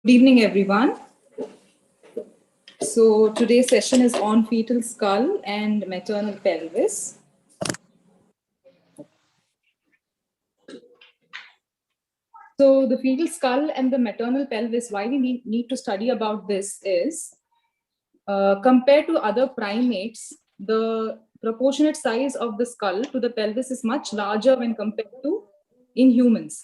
Good evening, everyone. So today's session is on fetal skull and maternal pelvis. So the fetal skull and the maternal pelvis, why we need to study about this is, compared to other primates, the proportionate size of the skull to the pelvis is much larger when compared to in humans,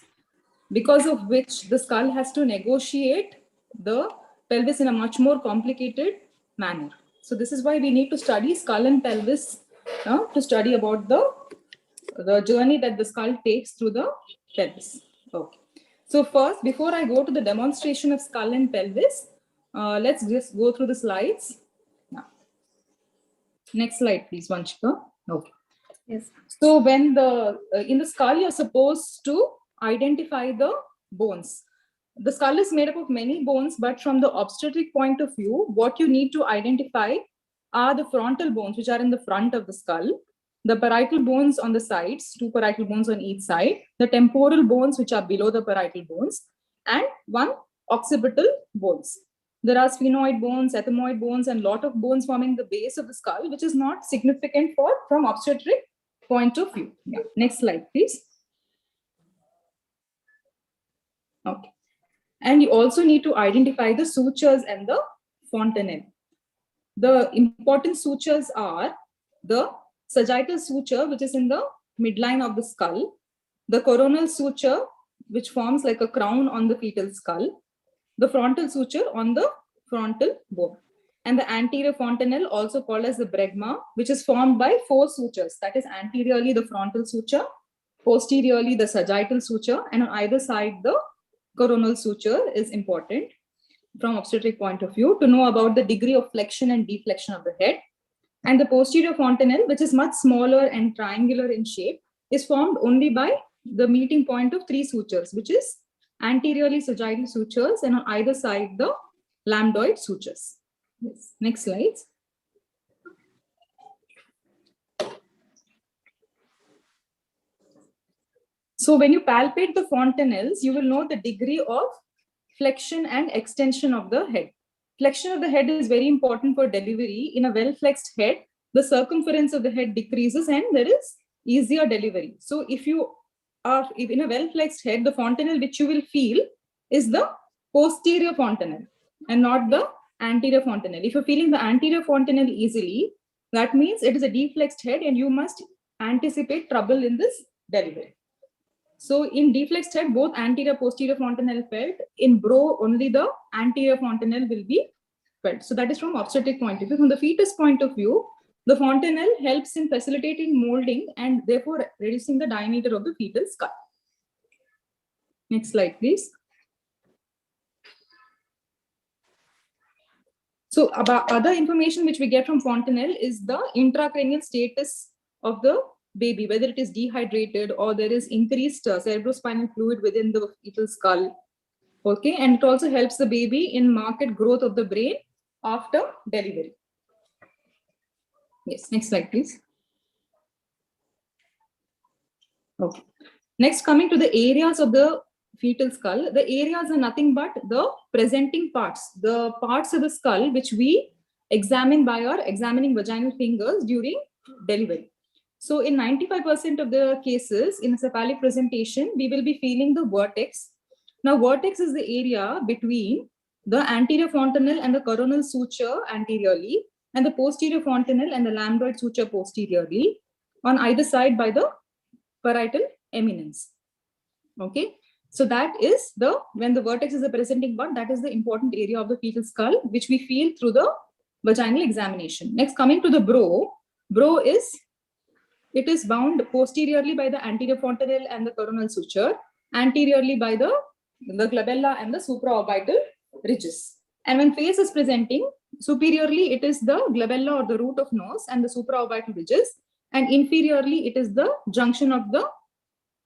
because of which the skull has to negotiate the pelvis in a much more complicated manner. So this is why we need to study skull and pelvis, to study about the journey that the skull takes through the pelvis. Okay. So first, before I go to the demonstration of skull and pelvis, let's just go through the slides. Now, next slide, please, Vanshika. Okay. Yes. So when in the skull, you're supposed to identify the bones. The skull is made up of many bones, but from the obstetric point of view, what you need to identify are the frontal bones, which are in the front of the skull, the parietal bones on the sides, two parietal bones on each side, the temporal bones, which are below the parietal bones, and one occipital bones. There are sphenoid bones, ethmoid bones, and lot of bones forming the base of the skull, which is not significant from obstetric point of view. Yeah. Next slide, please. Okay. And you also need to identify the sutures and the fontanelle. The important sutures are the sagittal suture, which is in the midline of the skull, the coronal suture, which forms like a crown on the fetal skull, the frontal suture on the frontal bone, and the anterior fontanelle, also called as the bregma, which is formed by four sutures. That is anteriorly the frontal suture, posteriorly the sagittal suture, and on either side the coronal suture is important from obstetric point of view to know about the degree of flexion and deflection of the head. And the posterior fontanelle, which is much smaller and triangular in shape, is formed only by the meeting point of three sutures, which is anteriorly sagittal sutures and on either side the lambdoid sutures. Yes. Next slides. So when you palpate the fontanelles, you will know the degree of flexion and extension of the head. Flexion of the head is very important for delivery. In a well-flexed head, the circumference of the head decreases and there is easier delivery. So if in a well-flexed head, the fontanelle which you will feel is the posterior fontanelle and not the anterior fontanelle. If you're feeling the anterior fontanelle easily, that means it is a deflexed head and you must anticipate trouble in this delivery. So in deflexed head, both anterior posterior fontanelle felt. In bro, only the anterior fontanelle will be felt. So that is from obstetric point of view. From the fetus point of view, the fontanelle helps in facilitating molding and therefore reducing the diameter of the fetal skull. Next slide, please. So about other information which we get from fontanelle is the intracranial status of the baby, whether it is dehydrated or there is increased cerebrospinal fluid within the fetal skull. Okay, and it also helps the baby in marked growth of the brain after delivery. Yes, next slide, please. Okay. Next, coming to the areas of the fetal skull, the areas are nothing but the presenting parts, the parts of the skull which we examine by our examining vaginal fingers during delivery. So in 95% of the cases in cephalic presentation, we will be feeling the vertex. Now, vertex is the area between the anterior fontanelle and the coronal suture anteriorly, and the posterior fontanelle and the lambdoid suture posteriorly, on either side by the parietal eminence. Okay, so that is when the vertex is the presenting part, that is the important area of the fetal skull, which we feel through the vaginal examination. Next, coming to the bro it is bound posteriorly by the anterior fontanelle and the coronal suture, anteriorly by the glabella and the supraorbital ridges. And when face is presenting, superiorly it is the glabella or the root of nose and the supraorbital ridges, and inferiorly it is the junction of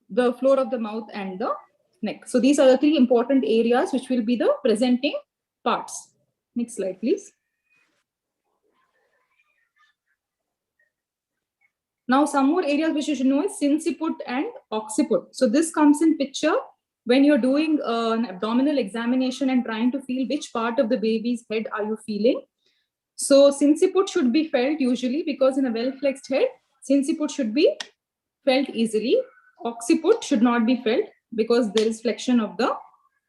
the floor of the mouth and the neck. So these are the three important areas which will be the presenting parts. Next slide, please. Now, some more areas which you should know is sinciput and occiput. So this comes in picture when you're doing an abdominal examination and trying to feel which part of the baby's head are you feeling. So sinciput should be felt usually, because in a well-flexed head, sinciput should be felt easily. Occiput should not be felt because there is flexion of the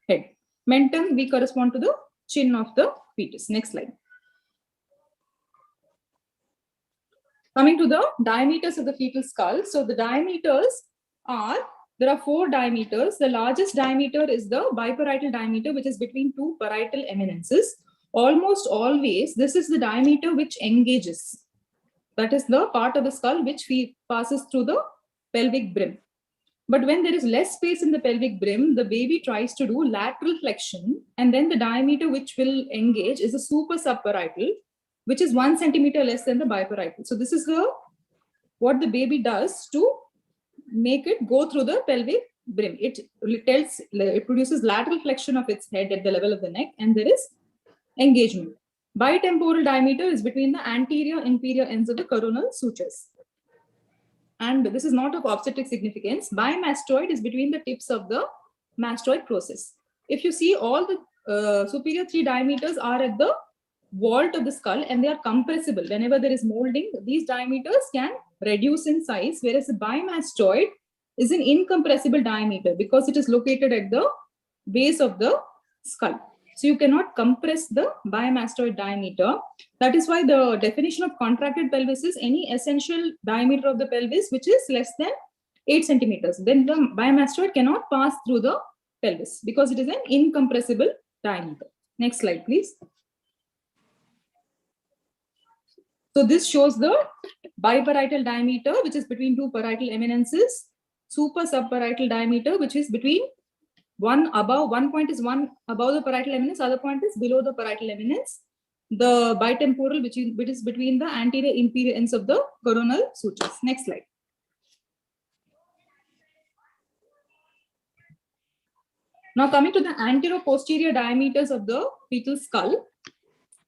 head. Mentum, we correspond to the chin of the fetus. Next slide. Coming to the diameters of the fetal skull. So the diameters are, there are 4 diameters. The largest diameter is the biparietal diameter, which is between 2 parietal eminences. Almost always, this is the diameter which engages. That is the part of the skull which passes through the pelvic brim. But when there is less space in the pelvic brim, the baby tries to do lateral flexion, and then the diameter which will engage is the super subparietal, which is 1 centimeter less than the biparietal. So this is what the baby does to make it go through the pelvic brim. It produces lateral flexion of its head at the level of the neck, and there is engagement. Bitemporal diameter is between the anterior inferior ends of the coronal sutures. And this is not of obstetric significance. Bimastoid is between the tips of the mastoid process. If you see, all the superior 3 diameters are at the vault of the skull, and they are compressible. Whenever there is molding, these diameters can reduce in size, whereas the bimastoid is an incompressible diameter because it is located at the base of the skull. So you cannot compress the bimastoid diameter. That is why the definition of contracted pelvis is any essential diameter of the pelvis which is less than 8 centimeters. Then the bimastoid cannot pass through the pelvis because it is an incompressible diameter. Next slide, please. So this shows the biparietal diameter, which is between 2 parietal eminences, super subparietal diameter, which is between one point is above the parietal eminence, other point is below the parietal eminence. The bitemporal, which is between the anterior inferior ends of the coronal sutures. Next slide. Now coming to the anterior-posterior diameters of the fetal skull.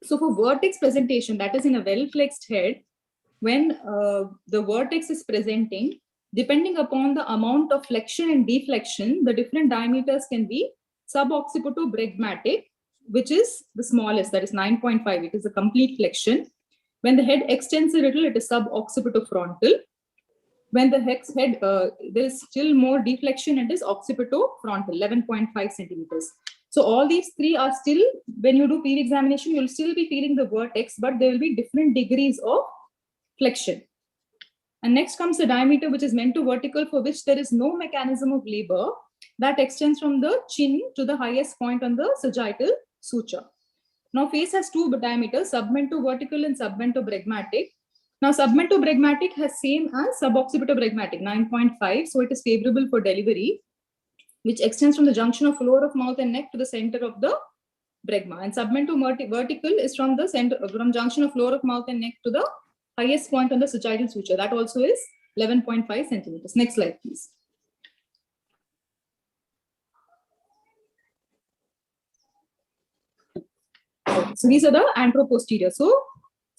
So for vertex presentation, that is in a well-flexed head, when the vertex is presenting, depending upon the amount of flexion and deflection, the different diameters can be suboccipitobregmatic, which is the smallest, that is 9.5. It is a complete flexion. When the head extends a little, it is suboccipitofrontal. When the head there is still more deflection, it is occipitofrontal, 11.5 centimeters. So all these 3 are still, when you do peer examination, you'll still be feeling the vertex, but there will be different degrees of flexion. And next comes the diameter, which is mento-vertical, for which there is no mechanism of labor, that extends from the chin to the highest point on the sagittal suture. Now face has 2 diameters, submento-vertical and submento-bregmatic. Now submento-bregmatic has same as suboccipitobregmatic, 9.5, so it is favorable for delivery, which extends from the junction of floor of mouth and neck to the center of the bregma. And submento-vertical is from the center, from junction of floor of mouth and neck to the highest point on the sagittal suture. That also is 11.5 centimeters. Next slide, please. So these are the anteroposterior. So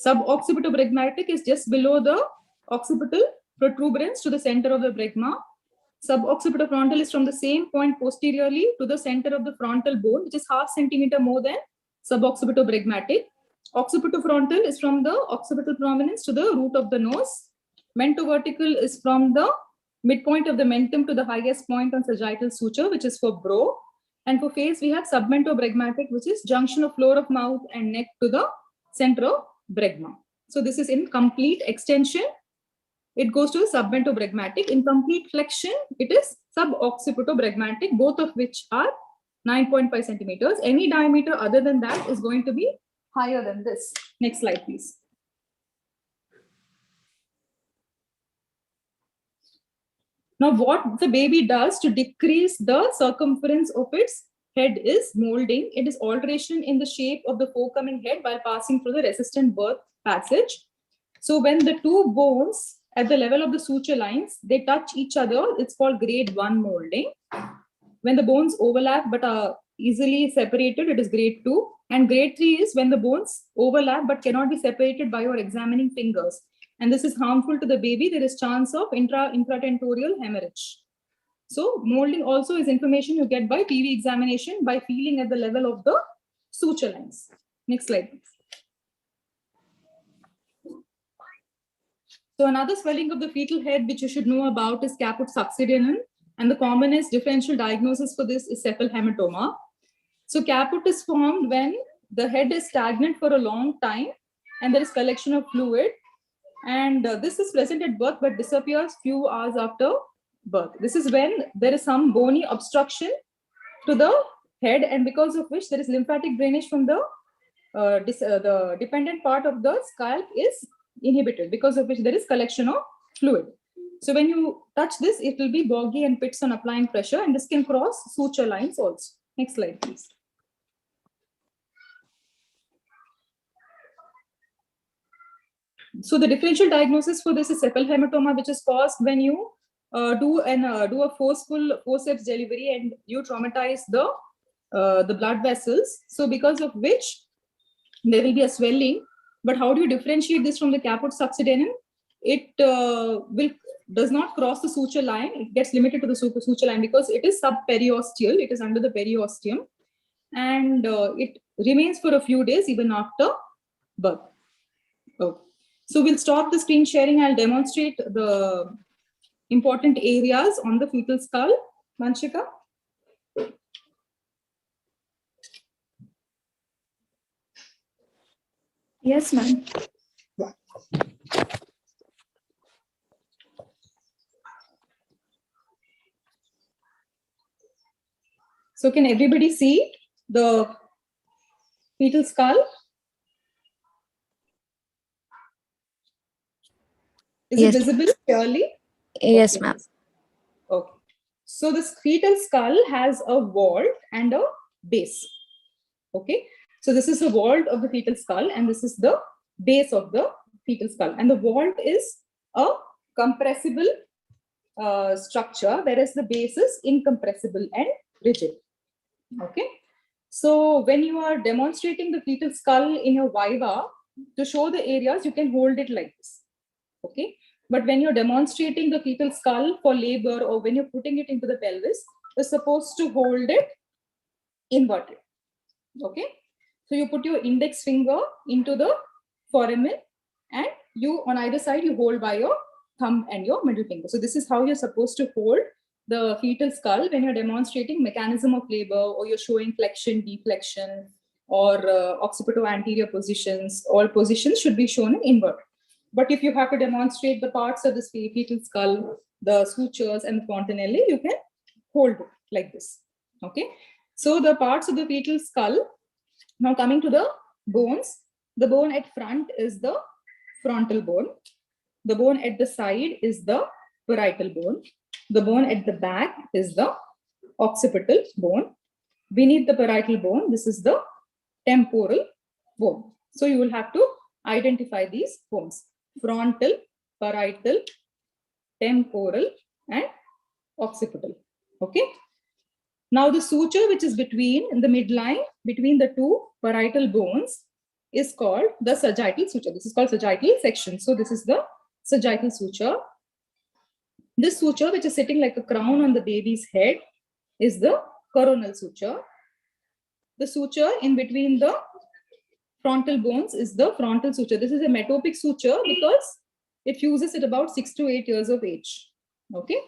suboccipitobregmatic is just below the occipital protuberance to the center of the bregma. Suboccipitofrontal is from the same point posteriorly to the center of the frontal bone, which is ½ centimeter more than suboccipitobregmatic. Occipitofrontal is from the occipital prominence to the root of the nose. Mento-vertical is from the midpoint of the mentum to the highest point on sagittal suture, which is for brow. And for face, we have submento-bregmatic, which is junction of floor of mouth and neck to the center of bregma. So this is in complete extension. It goes to submento-bregmatic. In complete flexion, it is suboccipitobregmatic, both of which are 9.5 centimeters. Any diameter other than that is going to be higher than this. Next slide, please. Now, what the baby does to decrease the circumference of its head is molding. It is alteration in the shape of the forecoming head while passing through the resistant birth passage. So when the 2 bones at the level of the suture lines, they touch each other, it's called grade 1 molding. When the bones overlap but are easily separated, it is grade 2. And grade 3 is when the bones overlap but cannot be separated by your examining fingers. And this is harmful to the baby. There is chance of intratentorial hemorrhage. So molding also is information you get by PV examination by feeling at the level of the suture lines. Next slide, please. So another swelling of the fetal head which you should know about is caput succedaneum, and the commonest differential diagnosis for this is cephalhematoma. So caput is formed when the head is stagnant for a long time and there is collection of fluid, and this is present at birth but disappears few hours after birth. This is when there is some bony obstruction to the head, and because of which there is lymphatic drainage from the dependent part of the scalp is inhibited, because of which there is collection of fluid. So when you touch this, it will be boggy and pits on applying pressure, and this can cross suture lines also. Next slide, please. So the differential diagnosis for this is cephalhematoma, which is caused when you do a forceful forceps delivery and you traumatize the blood vessels. So because of which there will be a swelling. But how do you differentiate this from the caput succedaneum? It does not cross the suture line. It gets limited to the suture line because it is subperiosteal. It is under the periosteum, and it remains for a few days even after birth. Okay. So we'll stop the screen sharing. I'll demonstrate the important areas on the fetal skull. Vanshika? Yes, ma'am. So can everybody see the fetal skull? Is Yes. it visible clearly? Yes, Okay. ma'am. Okay. So this fetal skull has a vault and a base. Okay. So this is the vault of the fetal skull, and this is the base of the fetal skull. And the vault is a compressible structure, whereas the base is incompressible and rigid. Okay. So when you are demonstrating the fetal skull in your viva, to show the areas, you can hold it like this. Okay. But when you're demonstrating the fetal skull for labor or when you're putting it into the pelvis, you're supposed to hold it inverted. Okay. So you put your index finger into the foramen, and you on either side you hold by your thumb and your middle finger. So this is how you're supposed to hold the fetal skull when you're demonstrating mechanism of labor, or you're showing flexion, deflection, or occipito-anterior positions. All positions should be shown in invert. But if you have to demonstrate the parts of the fetal skull, the sutures and the fontanelle, you can hold it like this. Okay. So the parts of the fetal skull, now coming to the bones, the bone at front is the frontal bone. The bone at the side is the parietal bone. The bone at the back is the occipital bone. Beneath the parietal bone, this is the temporal bone. So you will have to identify these bones: frontal, parietal, temporal, and occipital. Okay. Now the suture which is between, in the midline, between the two parietal bones is called the sagittal suture. This is called sagittal section. So this is the sagittal suture. This suture, which is sitting like a crown on the baby's head, is the coronal suture. The suture in between the frontal bones is the frontal suture. This is a metopic suture because it fuses at about 6 to 8 years of age. Okay.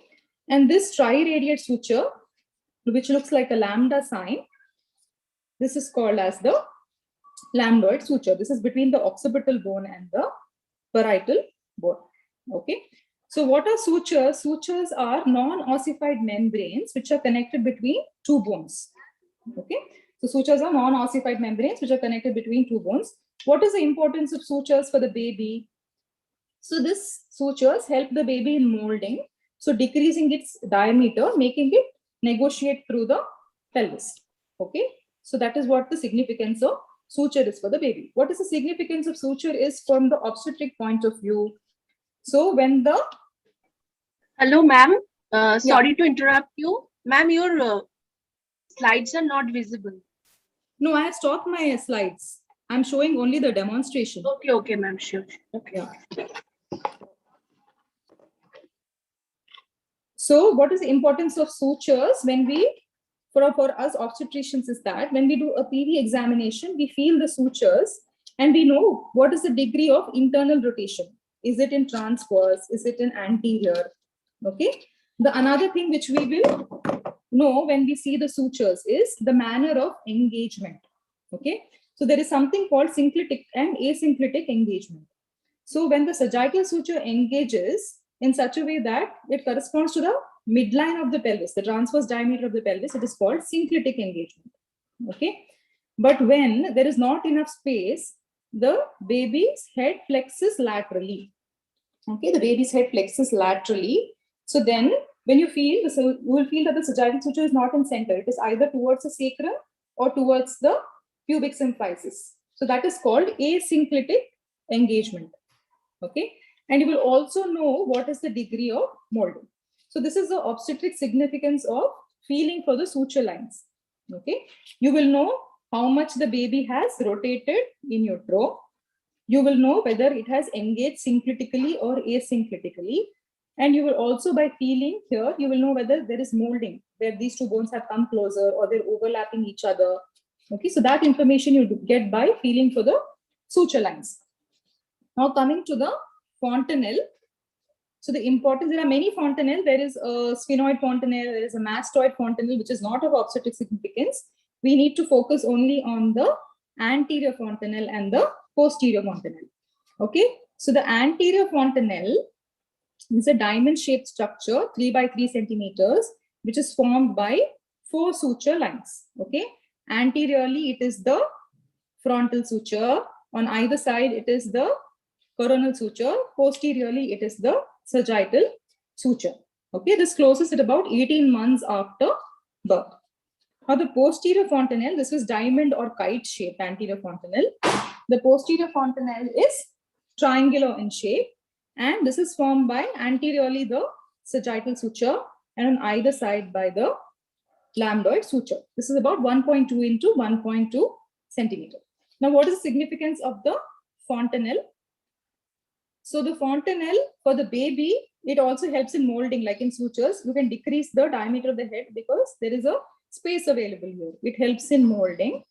And this triradiate suture, which looks like a lambda sign, this is called as the lambdoid suture. This is between the occipital bone and the parietal bone. Okay. So what are sutures? Sutures are non-ossified membranes which are connected between two bones. Okay. So sutures are non-ossified membranes which are connected between two bones. What is the importance of sutures for the baby? So this sutures help the baby in molding. So decreasing its diameter, making it negotiate through the pelvis. Okay. So that is what the significance of suture is for the baby. What is the significance of suture is from the obstetric point of view. So when the... Hello, ma'am. Sorry to interrupt you. Ma'am, your slides are not visible. No, I have stopped my slides. I'm showing only the demonstration. Okay, ma'am. Sure. Okay. Yeah. So what is the importance of sutures when for us obstetricians is that when we do a PV examination, we feel the sutures and we know what is the degree of internal rotation. Is it in transverse? Is it in anterior? Okay. The another thing which we will know when we see the sutures is the manner of engagement. Okay. So there is something called synclitic and asynclitic engagement. So when the sagittal suture engages in such a way that it corresponds to the midline of the pelvis, the transverse diameter of the pelvis, it is called synclitic engagement. Okay. But when there is not enough space, the baby's head flexes laterally. Okay, the baby's head flexes laterally. So then when you feel this, you will feel that the sagittal suture is not in center. It is either towards the sacrum or towards the pubic symphysis. So that is called asynclitic engagement. Okay, and you will also know what is the degree of molding. So this is the obstetric significance of feeling for the suture lines. Okay, you will know how much the baby has rotated in utero. You will know whether it has engaged synclitically or asynclitically. And you will also, by feeling here, you will know whether there is molding, where these two bones have come closer or they're overlapping each other. Okay, so that information you get by feeling for the suture lines. Now coming to the fontanelle. So the importance, there are many fontanelle. There is a sphenoid fontanelle, there is a mastoid fontanelle, which is not of obstetric significance. We need to focus only on the anterior fontanelle and the posterior fontanelle. Okay, so the anterior fontanelle is a diamond-shaped structure, 3 by 3 centimeters, which is formed by 4 suture lines. Okay, anteriorly it is the frontal suture. On either side it is the coronal suture. Posteriorly it is the sagittal suture. Okay, this closes at about 18 months after birth. Now the posterior fontanelle, this is diamond or kite shaped anterior fontanelle. The posterior fontanelle is triangular in shape, and this is formed by anteriorly the sagittal suture and on either side by the lambdoid suture. This is about 1.2 into 1.2 centimeter. Now what is the significance of the fontanelle? So the fontanelle for the baby, it also helps in molding, like in sutures. You can decrease the diameter of the head because there is a space available here. It helps in molding.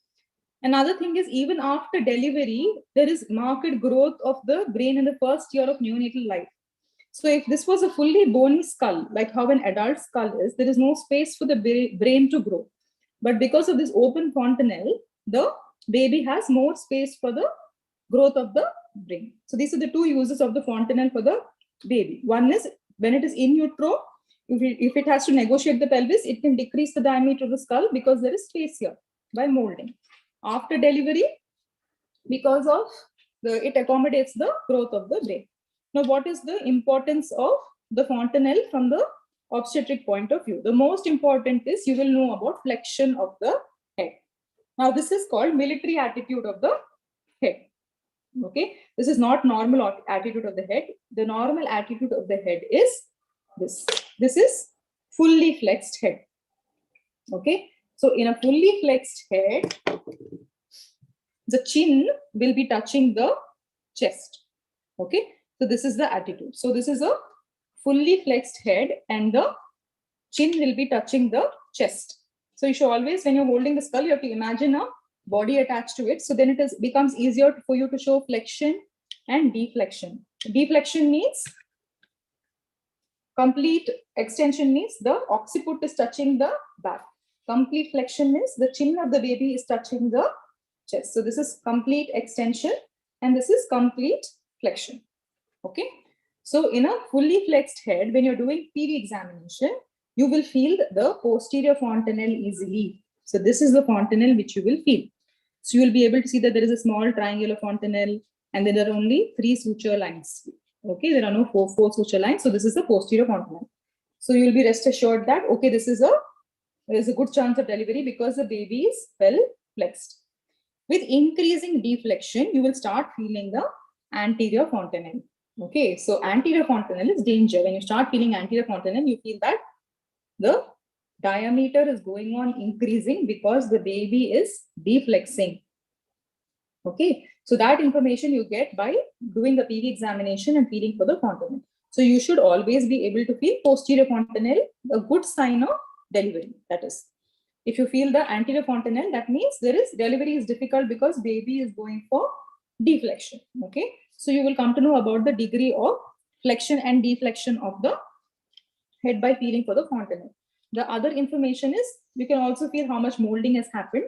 Another thing is, even after delivery, there is marked growth of the brain in the first year of neonatal life. So if this was a fully bony skull, like how an adult skull is, there is no space for the brain to grow. But because of this open fontanelle, the baby has more space for the growth of the brain. So these are the two uses of the fontanelle for the baby. One is when it is in utero, if it has to negotiate the pelvis, it can decrease the diameter of the skull because there is space here by molding. After delivery, because of it accommodates the growth of the brain. Now, what is the importance of the fontanelle from the obstetric point of view? The most important is you will know about flexion of the head. Now, this is called military attitude of the head. Okay, this is not normal attitude of the head. The normal attitude of the head is this. This is fully flexed head. Okay, so in a fully flexed head, the chin will be touching the chest. Okay, so this is the attitude. So this is a fully flexed head and the chin will be touching the chest. So you should always, when you're holding the skull, you have to imagine a body attached to it. So then it becomes easier for you to show flexion and deflection. Deflection means complete extension, means the occiput is touching the back. Complete flexion means the chin of the baby is touching the chest. So this is complete extension and this is complete flexion. Okay. So in a fully flexed head, when you're doing PV examination, you will feel the posterior fontanelle easily. So this is the fontanelle which you will feel. So you will be able to see that there is a small triangular fontanelle and then there are only 3 suture lines. Okay, there are no four suture lines. So this is the posterior fontanelle. So you will be rest assured that, okay, there is a good chance of delivery because the baby is well flexed. With increasing deflection, you will start feeling the anterior fontanelle. Okay, so anterior fontanelle is danger. When you start feeling anterior fontanelle, you feel that the diameter is going on increasing because the baby is deflexing. Okay, so that information you get by doing the PV examination and feeling for the fontanelle. So you should always be able to feel posterior fontanelle, a good sign of delivery. That is, if you feel the anterior fontanelle, that means delivery is difficult because baby is going for deflection. Okay, so you will come to know about the degree of flexion and deflection of the head by feeling for the fontanelle. The other information is you can also feel how much molding has happened,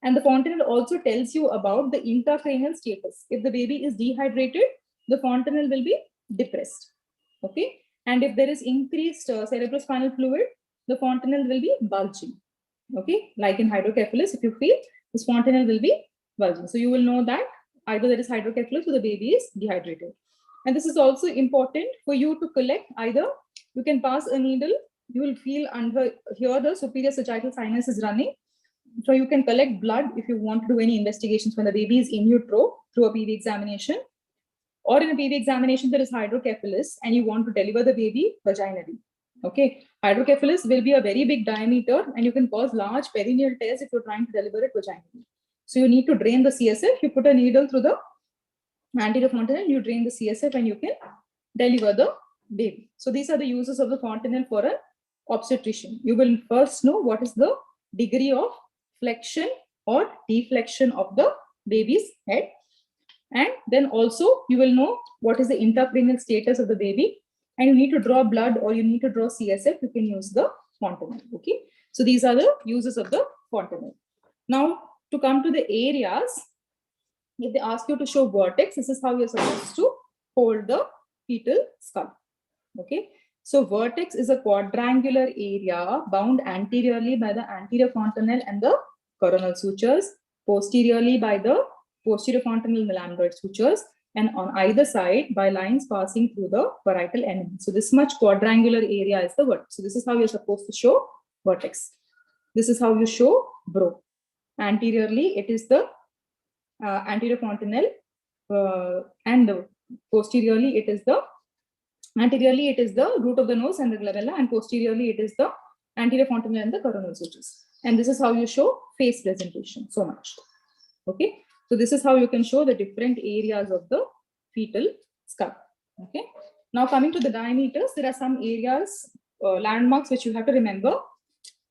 and the fontanelle also tells you about the intracranial status. If the baby is dehydrated, the fontanelle will be depressed. Okay, and if there is increased cerebrospinal fluid, the fontanelle will be bulging. Okay, like in hydrocephalus, if you feel this fontanelle will be bulging. So you will know that either there is hydrocephalus or the baby is dehydrated. And this is also important for you to collect. Either you can pass a needle, you will feel under here the superior sagittal sinus is running. So you can collect blood if you want to do any investigations when the baby is in utero through a PV examination. Or in a PV examination, there is hydrocephalus and you want to deliver the baby vaginally. Okay, hydrocephalus will be a very big diameter and you can cause large perineal tears if you're trying to deliver it vaginally. So you need to drain the CSF. You put a needle through the anterior fontanelle, you drain the CSF and you can deliver the baby. So these are the uses of the fontanelle for an obstetrician. You will first know what is the degree of flexion or deflection of the baby's head. And then also you will know what is the intracranial status of the baby, and you need to draw blood or you need to draw CSF, you can use the fontanelle. Okay, so these are the uses of the fontanelle. Now to come to the areas, if they ask you to show vertex, this is how you're supposed to hold the fetal skull. Okay, so vertex is a quadrangular area bound anteriorly by the anterior fontanelle and the coronal sutures, posteriorly by the posterior fontanelle lambdoid sutures, and on either side by lines passing through the parietal eminence. So this much quadrangular area is the vertex. So this is how you're supposed to show vertex. This is how you show brow. Anteriorly, it is the anterior fontanelle, and posteriorly it is the root of the nose and the glabella, and posteriorly it is the anterior fontanelle and the coronal sutures. And this is how you show face presentation. So much. Okay. So this is how you can show the different areas of the fetal skull. Okay. Now coming to the diameters, there are some areas, landmarks which you have to remember.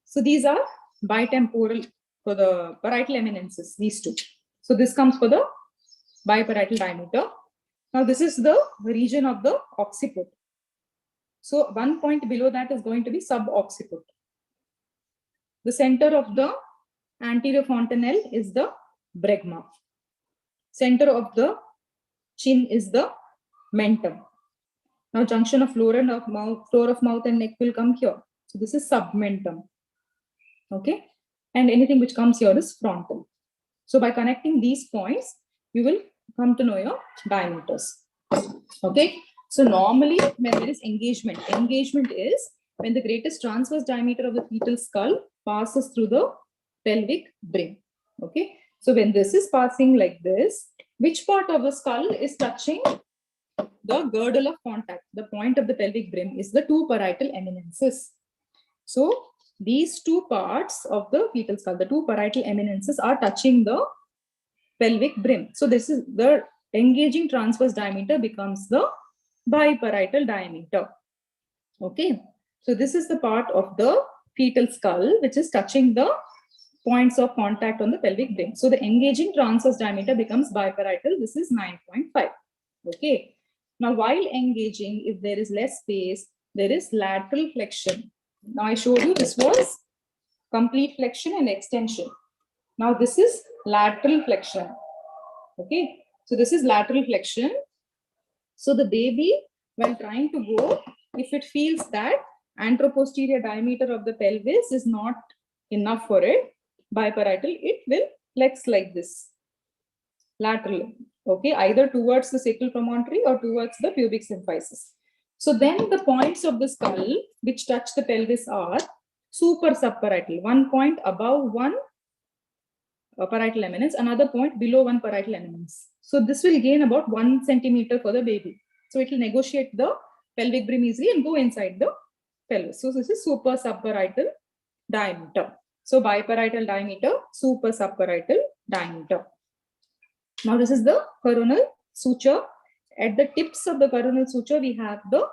So these are bitemporal for the parietal eminences, these two. So this comes for the biparietal diameter. Now this is the region of the occiput. So 1 point below that is going to be subocciput. The center of the anterior fontanelle is the bregma. Center of the chin is the mentum. Now junction of floor of mouth and neck will come here. So this is submentum. Okay, and anything which comes here is frontal. So by connecting these points, you will come to know your diameters. Okay, so normally when there is engagement is when the greatest transverse diameter of the fetal skull passes through the pelvic brim. Okay, so when this is passing like this, which part of the skull is touching the girdle of contact? The point of the pelvic brim is the two parietal eminences. So these two parts of the fetal skull, the two parietal eminences, are touching the pelvic brim. So this is the engaging transverse diameter becomes the biparietal diameter. Okay, so this is the part of the fetal skull which is touching the points of contact on the pelvic brim. So the engaging transverse diameter becomes biparietal. This is 9.5. Okay. Now while engaging, if there is less space, there is lateral flexion. Now I showed you this was complete flexion and extension. Now this is lateral flexion. Okay. So this is lateral flexion. So the baby, while trying to go, if it feels that anteroposterior diameter of the pelvis is not enough for it, biparietal, it will flex like this, lateral. Okay, either towards the sacral promontory or towards the pubic symphysis. So then the points of the skull which touch the pelvis are super subparietal, 1 point above one parietal eminence, another point below one parietal eminence. So this will gain about 1 centimeter for the baby. So it will negotiate the pelvic brim easily and go inside the pelvis. So this is super subparietal diameter. So biparietal diameter, super subparietal diameter. Now this is the coronal suture. At the tips of the coronal suture, we have the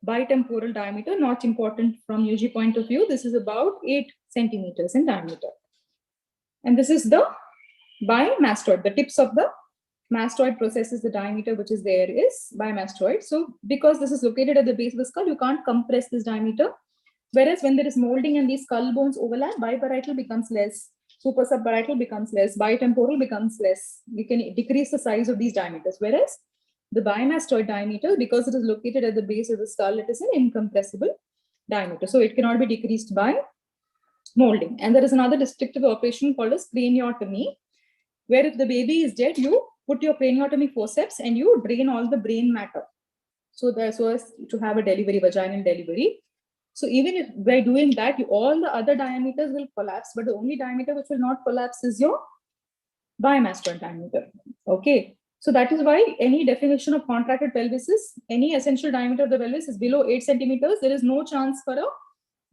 Bitemporal diameter, not important from UG point of view. This is about 8 centimeters in diameter. And this is the bimastoid. The tips of the mastoid processes the diameter which is there is bimastoid. So because this is located at the base of the skull, you can't compress this diameter. Whereas when there is molding and these skull bones overlap, biparietal becomes less, super subparietal becomes less, bitemporal becomes less. You can decrease the size of these diameters. Whereas the bimastoid diameter, because it is located at the base of the skull, it is an incompressible diameter. So it cannot be decreased by molding. And there is another restrictive operation called as craniotomy, where if the baby is dead, you put your craniotomy forceps and you drain all the brain matter. So as to have a delivery, vaginal delivery. So even if by doing that, all the other diameters will collapse, but the only diameter which will not collapse is your bimastoid diameter. Okay. So that is why any definition of contracted pelvis is any essential diameter of the pelvis is below 8 centimeters. There is no chance for a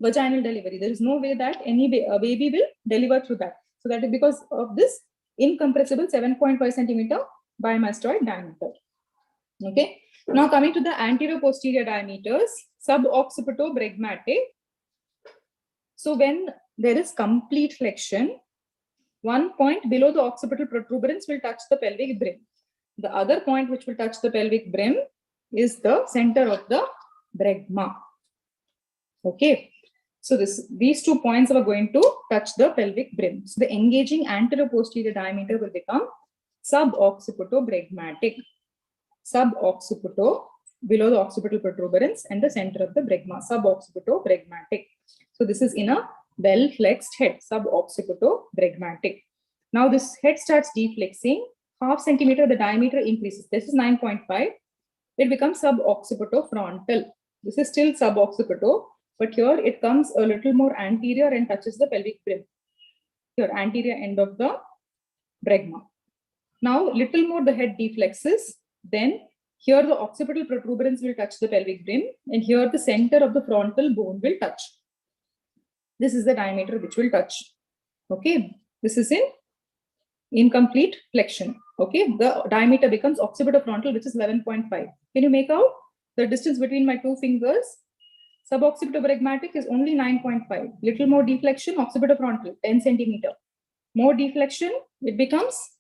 vaginal delivery. There is no way that any baby will deliver through that. So that is because of this incompressible 7.5 centimeter bimastoid diameter. Okay. Now coming to the anterior posterior diameters, suboccipitobregmatic. So when there is complete flexion, one point below the occipital protuberance will touch the pelvic brim. The other point which will touch the pelvic brim is the center of the bregma. Okay. So these 2 points are going to touch the pelvic brim. So the engaging anterior posterior diameter will become suboccipitobregmatic. Suboccipito, below the occipital protuberance and the center of the bregma, suboccipitobregmatic. So this is in a well-flexed head, suboccipitobregmatic. Now this head starts deflexing, half centimeter the diameter increases. This is 9.5. It becomes suboccipitofrontal. This is still suboccipito, but here it comes a little more anterior and touches the pelvic brim. Here, anterior end of the bregma. Now, little more the head deflexes. Then here the occipital protuberance will touch the pelvic brim, and here the center of the frontal bone will touch. This is the diameter which will touch. Okay, this is in incomplete flexion. Okay, the diameter becomes occipitofrontal, which is 11.5. Can you make out the distance between my two fingers? Suboccipitobregmatic is only 9.5. Little more deflection, occipitofrontal, 10 centimeter. More deflection, it becomes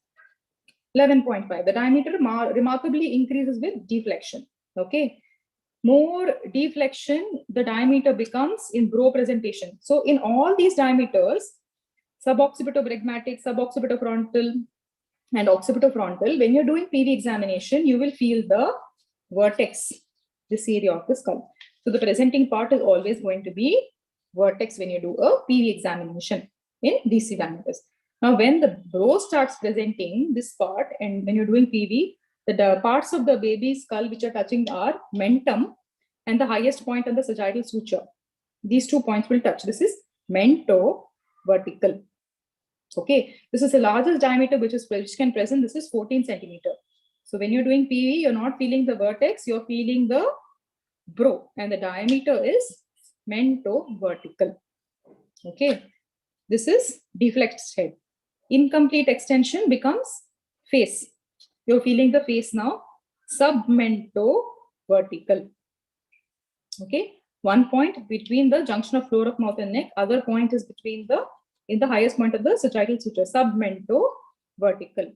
11.5. The diameter remarkably increases with deflection. Okay. More deflection, the diameter becomes in Brough presentation. So in all these diameters, suboccipitobregmatic, suboccipitofrontal, and occipitofrontal, when you're doing PV examination, you will feel the vertex, this area of the skull. So the presenting part is always going to be vertex when you do a PV examination in DC diameters. Now, when the Brough starts presenting this part, and when you're doing PV, the parts of the baby's skull which are touching are mentum and the highest point on the sagittal suture. These 2 points will touch. This is mento-vertical. Okay, this is the largest diameter which can present. This is 14 centimeter. So when you're doing PV, you're not feeling the vertex, you're feeling the Brough, and the diameter is mento-vertical. Okay, this is deflexed head. Incomplete extension becomes face. You're feeling the face now, submento-vertical. Okay, one point between the junction of floor of mouth and neck, other point is between in the highest point of the sagittal suture, submento-vertical.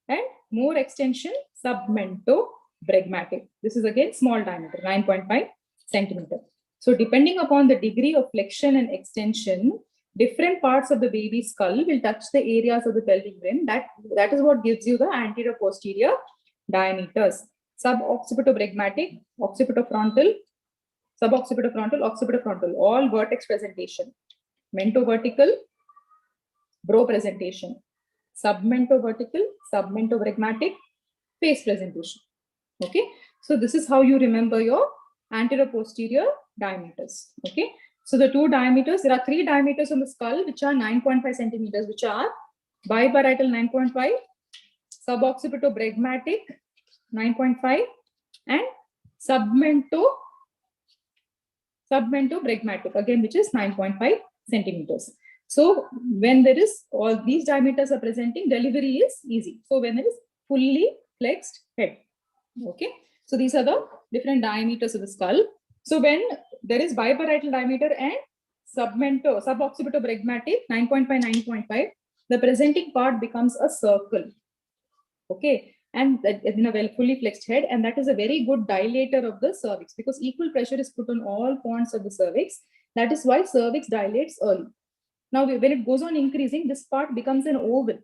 And more extension, submento-bregmatic. This is again small diameter, 9.5 centimeter. So depending upon the degree of flexion and extension, different parts of the baby's skull will touch the areas of the pelvic brim. That is what gives you the anterior posterior diameters. Suboccipitobregmatic, occipitofrontal, suboccipitofrontal, occipitofrontal, all vertex presentation. Mento-vertical, Brough presentation. Submento-vertical, submento-bregmatic, face presentation. Okay, so this is how you remember your anterior posterior diameters. Okay, so the two diameters, there are 3 diameters on the skull which are 9.5 centimeters, which are biparietal 9.5, suboccipitobregmatic 9.5, and submento-bregmatic again, which is 9.5 centimeters. So when there is all these diameters are presenting, delivery is easy. So when there is fully flexed head. Okay, so these are the different diameters of the skull. So when there is biparietal diameter and suboccipitobregmatic 9.5, 9.5, the presenting part becomes a circle. Okay, and in a fully flexed head, and that is a very good dilator of the cervix because equal pressure is put on all points of the cervix. That is why cervix dilates early. Now, when it goes on increasing, this part becomes an oval.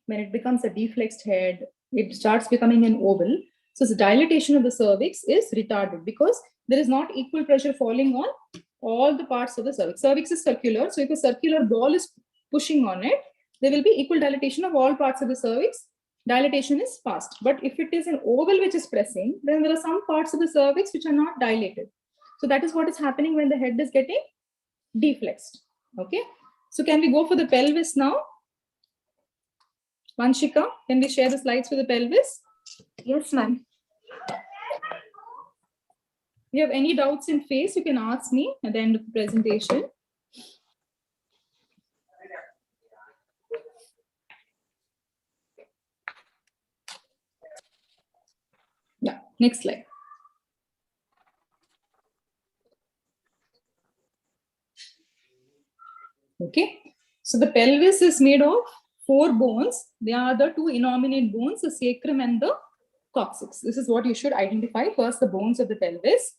When it becomes a deflexed head, it starts becoming an oval. So the dilatation of the cervix is retarded because there is not equal pressure falling on all the parts of the cervix. Cervix is circular. So if a circular ball is pushing on it, there will be equal dilatation of all parts of the cervix. Dilatation is fast. But if it is an oval which is pressing, then there are some parts of the cervix which are not dilated. So that is what is happening when the head is getting deflexed. Okay. So can we go for the pelvis now? Vanshika, can we share the slides for the pelvis? Yes, ma'am. If you have any doubts in face, you can ask me at the end of the presentation. Yeah, next slide. Okay, so the pelvis is made of 4 bones. They are the 2 innominate bones, the sacrum and the coccyx. This is what you should identify. First, the bones of the pelvis.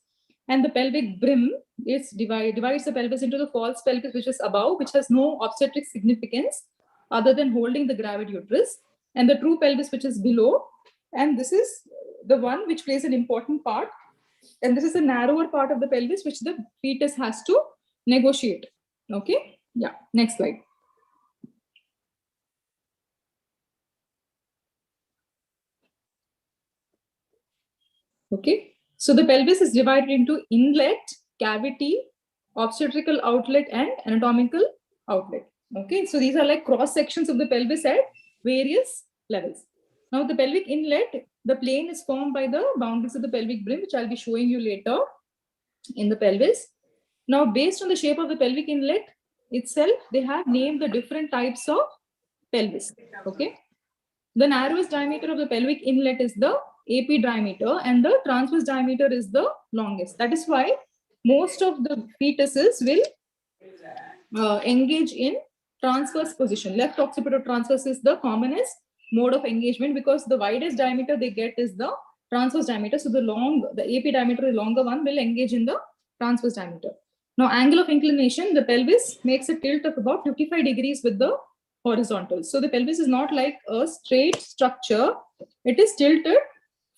And the pelvic brim is divides the pelvis into the false pelvis, which is above, which has no obstetric significance other than holding the gravid uterus, and the true pelvis, which is below. And this is the one which plays an important part. And this is the narrower part of the pelvis, which the fetus has to negotiate. Okay. Yeah. Next slide. Okay. So the pelvis is divided into inlet, cavity, obstetrical outlet, and anatomical outlet. Okay. So these are like cross sections of the pelvis at various levels. Now the pelvic inlet, the plane is formed by the boundaries of the pelvic brim, which I'll be showing you later in the pelvis. Now, based on the shape of the pelvic inlet itself, they have named the different types of pelvis. Okay. The narrowest diameter of the pelvic inlet is the AP diameter, and the transverse diameter is the longest. That is why most of the fetuses will engage in transverse position. Left occipital transverse is the commonest mode of engagement because the widest diameter they get is the transverse diameter. So the AP diameter, the longer one, will engage in the transverse diameter. Now, angle of inclination, the pelvis makes a tilt of about 55 degrees with the horizontal. So the pelvis is not like a straight structure. It is tilted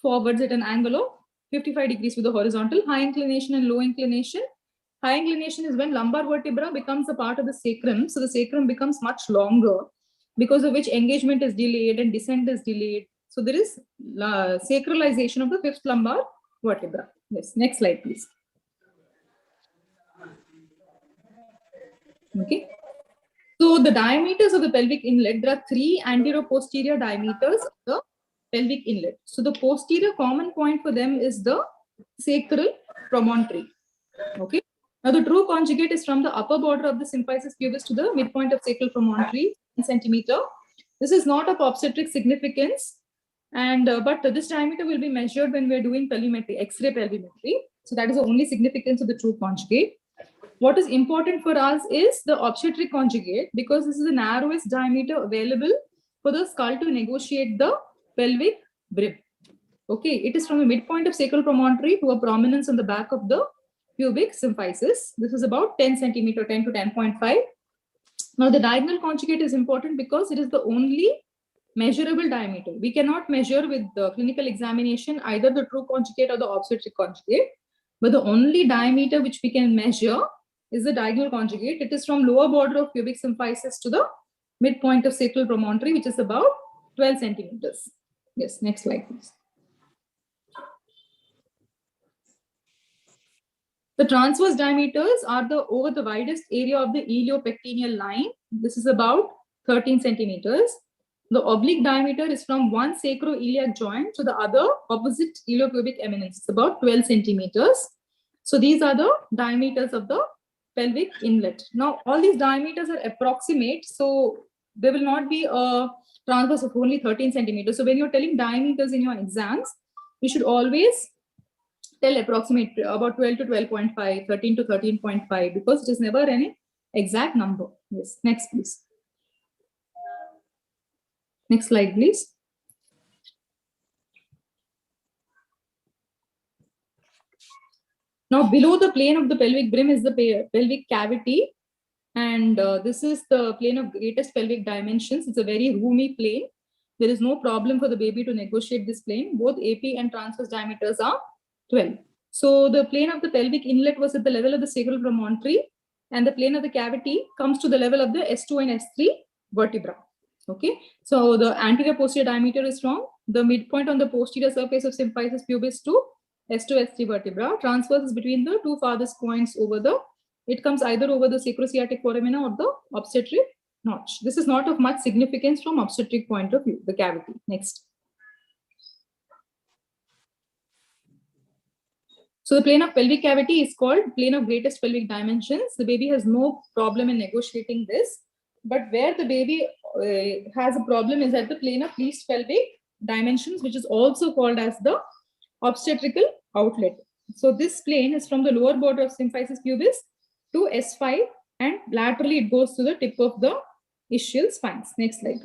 forwards at an angle of 55 degrees with the horizontal. High inclination and low inclination. High inclination is when lumbar vertebra becomes a part of the sacrum. So the sacrum becomes much longer, because of which engagement is delayed and descent is delayed. So there is sacralization of the 5th lumbar vertebra. Yes, next slide, please. Okay. So the diameters of the pelvic inlet, there are 3 anterior-posterior diameters of the pelvic inlet. So the posterior common point for them is the sacral promontory. Okay. Now the true conjugate is from the upper border of the symphysis pubis to the midpoint of sacral promontory, 1 centimeter. This is not of obstetric significance, and but this diameter will be measured when we are doing pelvimetry, X-ray pelvimetry. So that is the only significance of the true conjugate. What is important for us is the obstetric conjugate, because this is the narrowest diameter available for the skull to negotiate the pelvic brim. Okay, it is from the midpoint of sacral promontory to a prominence on the back of the pubic symphysis. This is about 10 centimeter, 10 to 10.5. Now the diagonal conjugate is important because it is the only measurable diameter. We cannot measure with the clinical examination either the true conjugate or the obstetric conjugate, but the only diameter which we can measure is the diagonal conjugate. It is from lower border of pubic symphysis to the midpoint of sacral promontory, which is about 12 centimeters. Yes, next slide, please. The transverse diameters are over the widest area of the iliopectineal line. This is about 13 centimeters. The oblique diameter is from one sacroiliac joint to the other opposite iliopubic eminence. It's about 12 centimeters. So these are the diameters of the pelvic inlet. Now, all these diameters are approximate, so there will not be a transverse of only 13 centimeters. So when you're telling diameters in your exams, you should always tell approximate about 12 to 12.5, 13 to 13.5, because it is never any exact number. Yes, next please. Next slide, please. Now, below the plane of the pelvic brim is the pelvic cavity. And this is the plane of greatest pelvic dimensions. It's a very roomy plane. There is no problem for the baby to negotiate this plane. Both AP and transverse diameters are 12. So the plane of the pelvic inlet was at the level of the sacral promontory, and the plane of the cavity comes to the level of the S2 and S3 vertebra. Okay, so the anterior posterior diameter is from the midpoint on the posterior surface of symphysis pubis to S2 S3 vertebra. Transverse is between the two farthest points over the, it comes either over the sacrosciatic foramina or the obstetric notch. This is not of much significance from obstetric point of view, the cavity. Next. So the plane of pelvic cavity is called plane of greatest pelvic dimensions. The baby has no problem in negotiating this, but where the baby has a problem is at the plane of least pelvic dimensions, which is also called as the obstetrical outlet. So this plane is from the lower border of symphysis pubis to S5, and laterally it goes to the tip of the ischial spines. Next slide.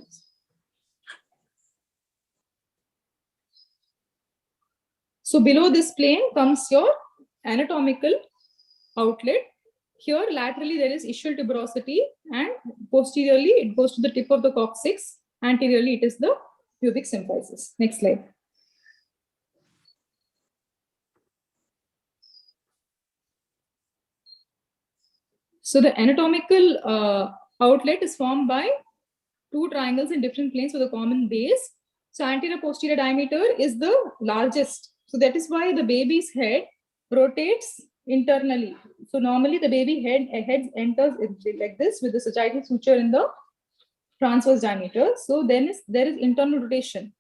So below this plane comes your anatomical outlet. Here laterally there is ischial tuberosity, and posteriorly it goes to the tip of the coccyx. Anteriorly it is the pubic symphysis. Next slide. So the anatomical outlet is formed by two triangles in different planes with a common base. So anterior posterior diameter is the largest. So that is why the baby's head rotates internally. So normally the baby head enters like this with the sagittal suture in the transverse diameter. So then there is internal rotation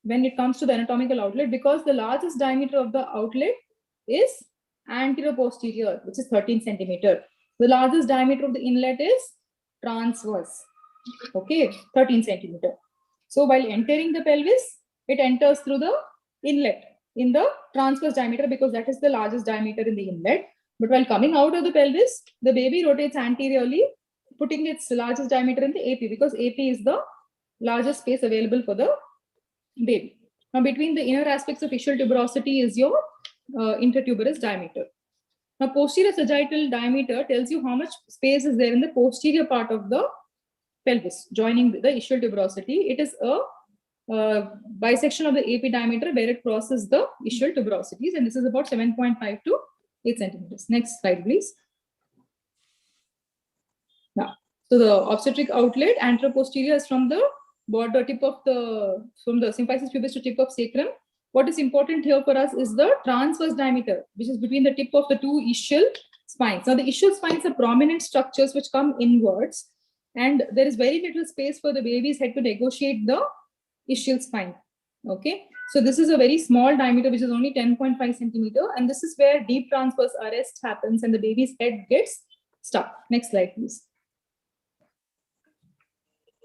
when it comes to the anatomical outlet, because the largest diameter of the outlet is anterior posterior, which is 13 centimeter. The largest diameter of the inlet is transverse. Okay, 13 centimeter. So while entering the pelvis, it enters through the inlet in the transverse diameter, because that is the largest diameter in the inlet. But while coming out of the pelvis, the baby rotates anteriorly, putting its largest diameter in the AP, because AP is the largest space available for the baby. Now, between the inner aspects of ischial tuberosity is your intertuberous diameter. Now, posterior sagittal diameter tells you how much space is there in the posterior part of the pelvis, joining the ischial tuberosity. It is a bisection of the AP diameter where it crosses the ischial tuberosities, and this is about 7.5 to 8 centimeters. Next slide, please. Now, so the obstetric outlet, anteroposterior, is from the border tip of from the symphysis pubis to tip of sacrum. What is important here for us is the transverse diameter, which is between the tip of the two ischial spines. Now, the ischial spines are prominent structures which come inwards, and there is very little space for the baby's head to negotiate the ischial spine. Okay, so this is a very small diameter, which is only 10.5 centimeter, and this is where deep transverse arrest happens and the baby's head gets stuck. Next slide, please.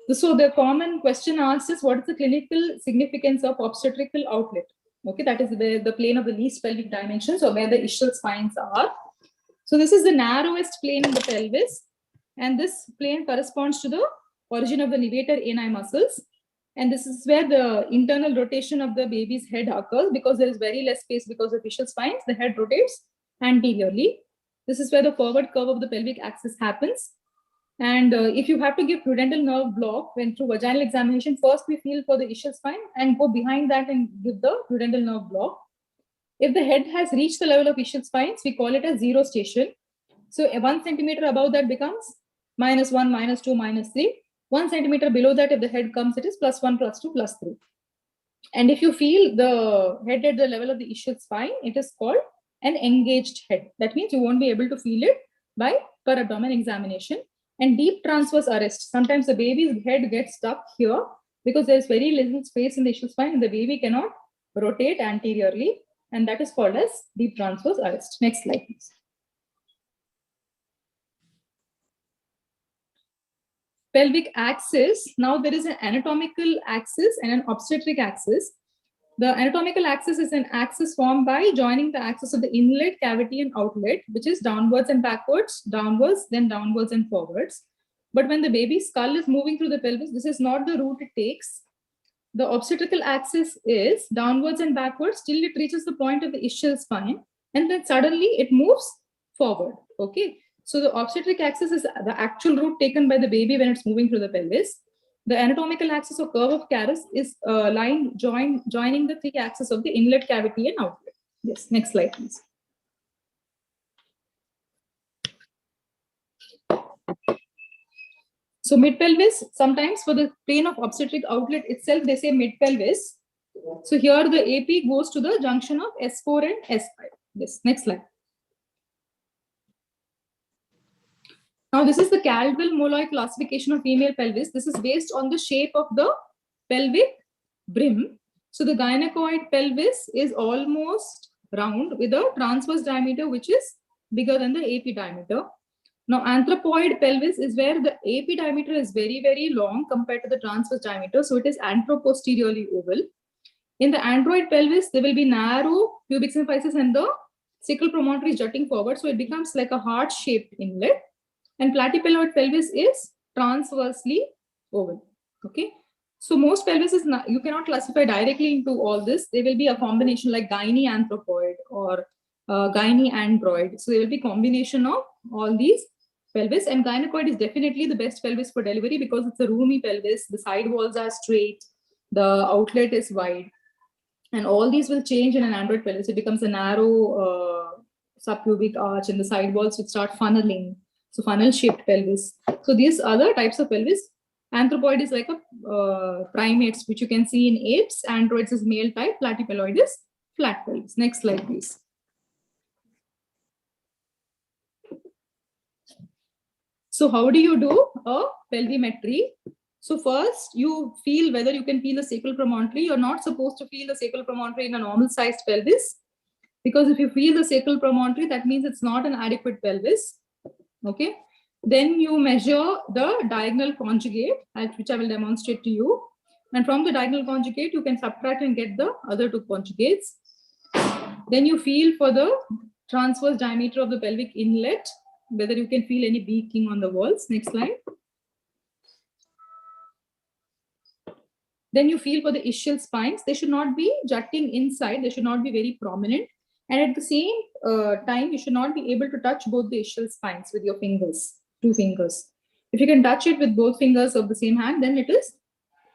So the common question asked is, what is the clinical significance of obstetrical outlet? Okay, that is where the plane of the least pelvic dimensions, or where the ischial spines are. So this is the narrowest plane in the pelvis, and this plane corresponds to the origin of the levator ani muscles. And this is where the internal rotation of the baby's head occurs, because there is very less space because of ischial spines. The head rotates anteriorly. This is where the forward curve of the pelvic axis happens. And if you have to give prudental nerve block when through vaginal examination, first we feel for the ischial spine and go behind that and give the prudental nerve block. If the head has reached the level of ischial spines, we call it a zero station. So 1 centimeter above that becomes -1, -2, -3. 1 centimeter below that, if the head comes, it is +1, +2, +3. And if you feel the head at the level of the ischial spine, it is called an engaged head. That means you won't be able to feel it by per abdomen examination. And deep transverse arrest. Sometimes the baby's head gets stuck here because there's very little space in the ischial spine and the baby cannot rotate anteriorly. And that is called as deep transverse arrest. Next slide, please. Pelvic axis. Now there is an anatomical axis and an obstetric axis. The anatomical axis is an axis formed by joining the axis of the inlet, cavity, and outlet, which is downwards and backwards, downwards, then downwards and forwards. But when the baby's skull is moving through the pelvis, this is not the route it takes. The obstetrical axis is downwards and backwards till it reaches the point of the ischial spine, and then suddenly it moves forward. Okay. So the obstetric axis is the actual route taken by the baby when it's moving through the pelvis. The anatomical axis or curve of Caris is a line joining the three axes of the inlet, cavity, and outlet. Yes, next slide, please. So mid-pelvis, sometimes for the plane of obstetric outlet itself, they say mid-pelvis. So here the AP goes to the junction of S4 and S5. Yes, next slide. Now this is the Caldwell-Molloy classification of female pelvis. This is based on the shape of the pelvic brim. So the gynecoid pelvis is almost round with a transverse diameter which is bigger than the AP diameter. Now anthropoid pelvis is where the AP diameter is very, very long compared to the transverse diameter. So it is anteroposteriorly oval. In the android pelvis, there will be narrow pubic symphysis and the sacral promontory jutting forward. So it becomes like a heart-shaped inlet. And platypeloid pelvis is transversely oval. Okay. So most pelvis is not, you cannot classify directly into all this. There will be a combination like gyne-anthropoid or gyne-android. So there will be combination of all these pelvis, and gynecoid is definitely the best pelvis for delivery because it's a roomy pelvis. The side walls are straight, the outlet is wide, and all these will change in an android pelvis. It becomes a narrow subpubic arch, and the side walls would start funneling. So funnel-shaped pelvis. So these other types of pelvis, anthropoid is like a primates, which you can see in apes. Androids is male type. Platypeloid is flat pelvis. Next slide, please. So how do you do a pelvimetry? So first, you feel whether you can feel the sacral promontory. You're not supposed to feel the sacral promontory in a normal-sized pelvis, because if you feel the sacral promontory, that means it's not an adequate pelvis. Okay, then you measure the diagonal conjugate, which I will demonstrate to you. And from the diagonal conjugate, you can subtract and get the other two conjugates. Then you feel for the transverse diameter of the pelvic inlet, whether you can feel any beaking on the walls. Next slide. Then you feel for the ischial spines. They should not be jutting inside. They should not be very prominent. And at the same time, you should not be able to touch both the ischial spines with your fingers, 2 fingers. If you can touch it with both fingers of the same hand, then it is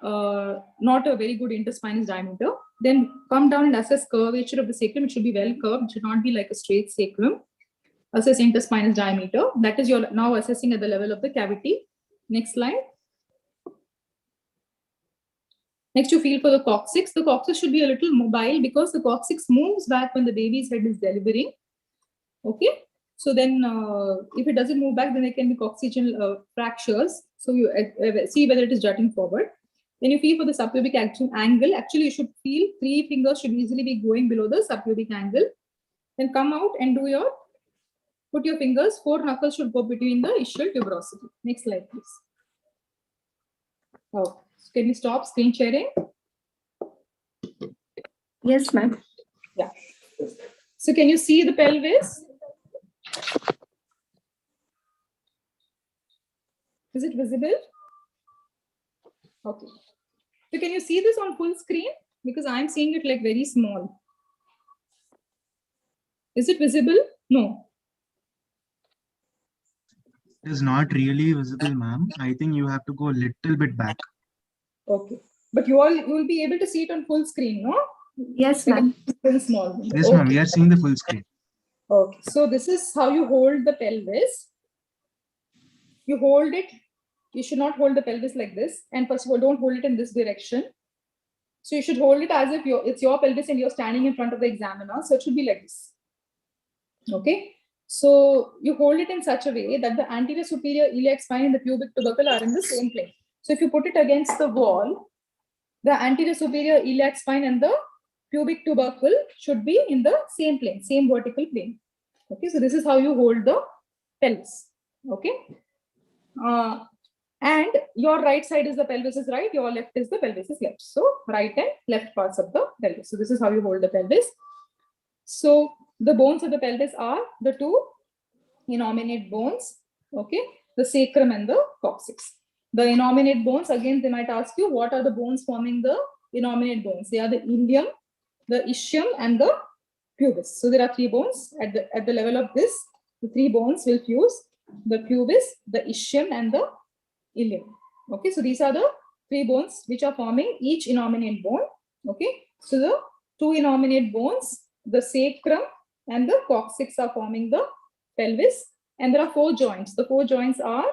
not a very good interspinous diameter. Then come down and assess curvature of the sacrum. It should be well curved. It should not be like a straight sacrum. Assess interspinous diameter. That is you're now assessing at the level of the cavity. Next slide. Next, you feel for the coccyx. The coccyx should be a little mobile because the coccyx moves back when the baby's head is delivering. Okay. So then if it doesn't move back, then there can be coccygeal fractures. So you see whether it is jutting forward. Then you feel for the subpubic angle. Actually, you should feel 3 fingers should easily be going below the subpubic angle. Then come out and do your, put your fingers, 4 knuckles should go between the ischial tuberosity. Next slide, please. Oh. Can you stop screen sharing? Yes, ma'am. Yeah. So can you see the pelvis? Is it visible? Okay. So can you see this on full screen? Because I'm seeing it like very small. Is it visible? No. It is not really visible, ma'am. I think you have to go a little bit back. Okay. But you will be able to see it on full screen, no? Yes, ma'am. Very small. Yes, ma'am. We are seeing the full screen. Okay. So this is how you hold the pelvis. You hold it. You should not hold the pelvis like this. And first of all, don't hold it in this direction. So you should hold it as if it's your pelvis and you're standing in front of the examiner. So it should be like this. Okay. So you hold it in such a way that the anterior superior iliac spine and the pubic tubercle are in the same plane. So if you put it against the wall, the anterior superior iliac spine and the pubic tubercle should be in the same plane, same vertical plane. Okay, so this is how you hold the pelvis. Okay. And your right side is the pelvis is right, your left is the pelvis is left. So right and left parts of the pelvis. So this is how you hold the pelvis. So the bones of the pelvis are the two innominate bones, okay, the sacrum and the coccyx. The innominate bones, again, they might ask you, what are the bones forming the innominate bones? They are the ilium, the ischium, and the pubis. So there are three bones. At the level of this, the three bones will fuse: the pubis, the ischium, and the ilium. Okay, so these are the three bones which are forming each innominate bone. Okay, so the two innominate bones, the sacrum and the coccyx, are forming the pelvis, and there are four joints. The four joints are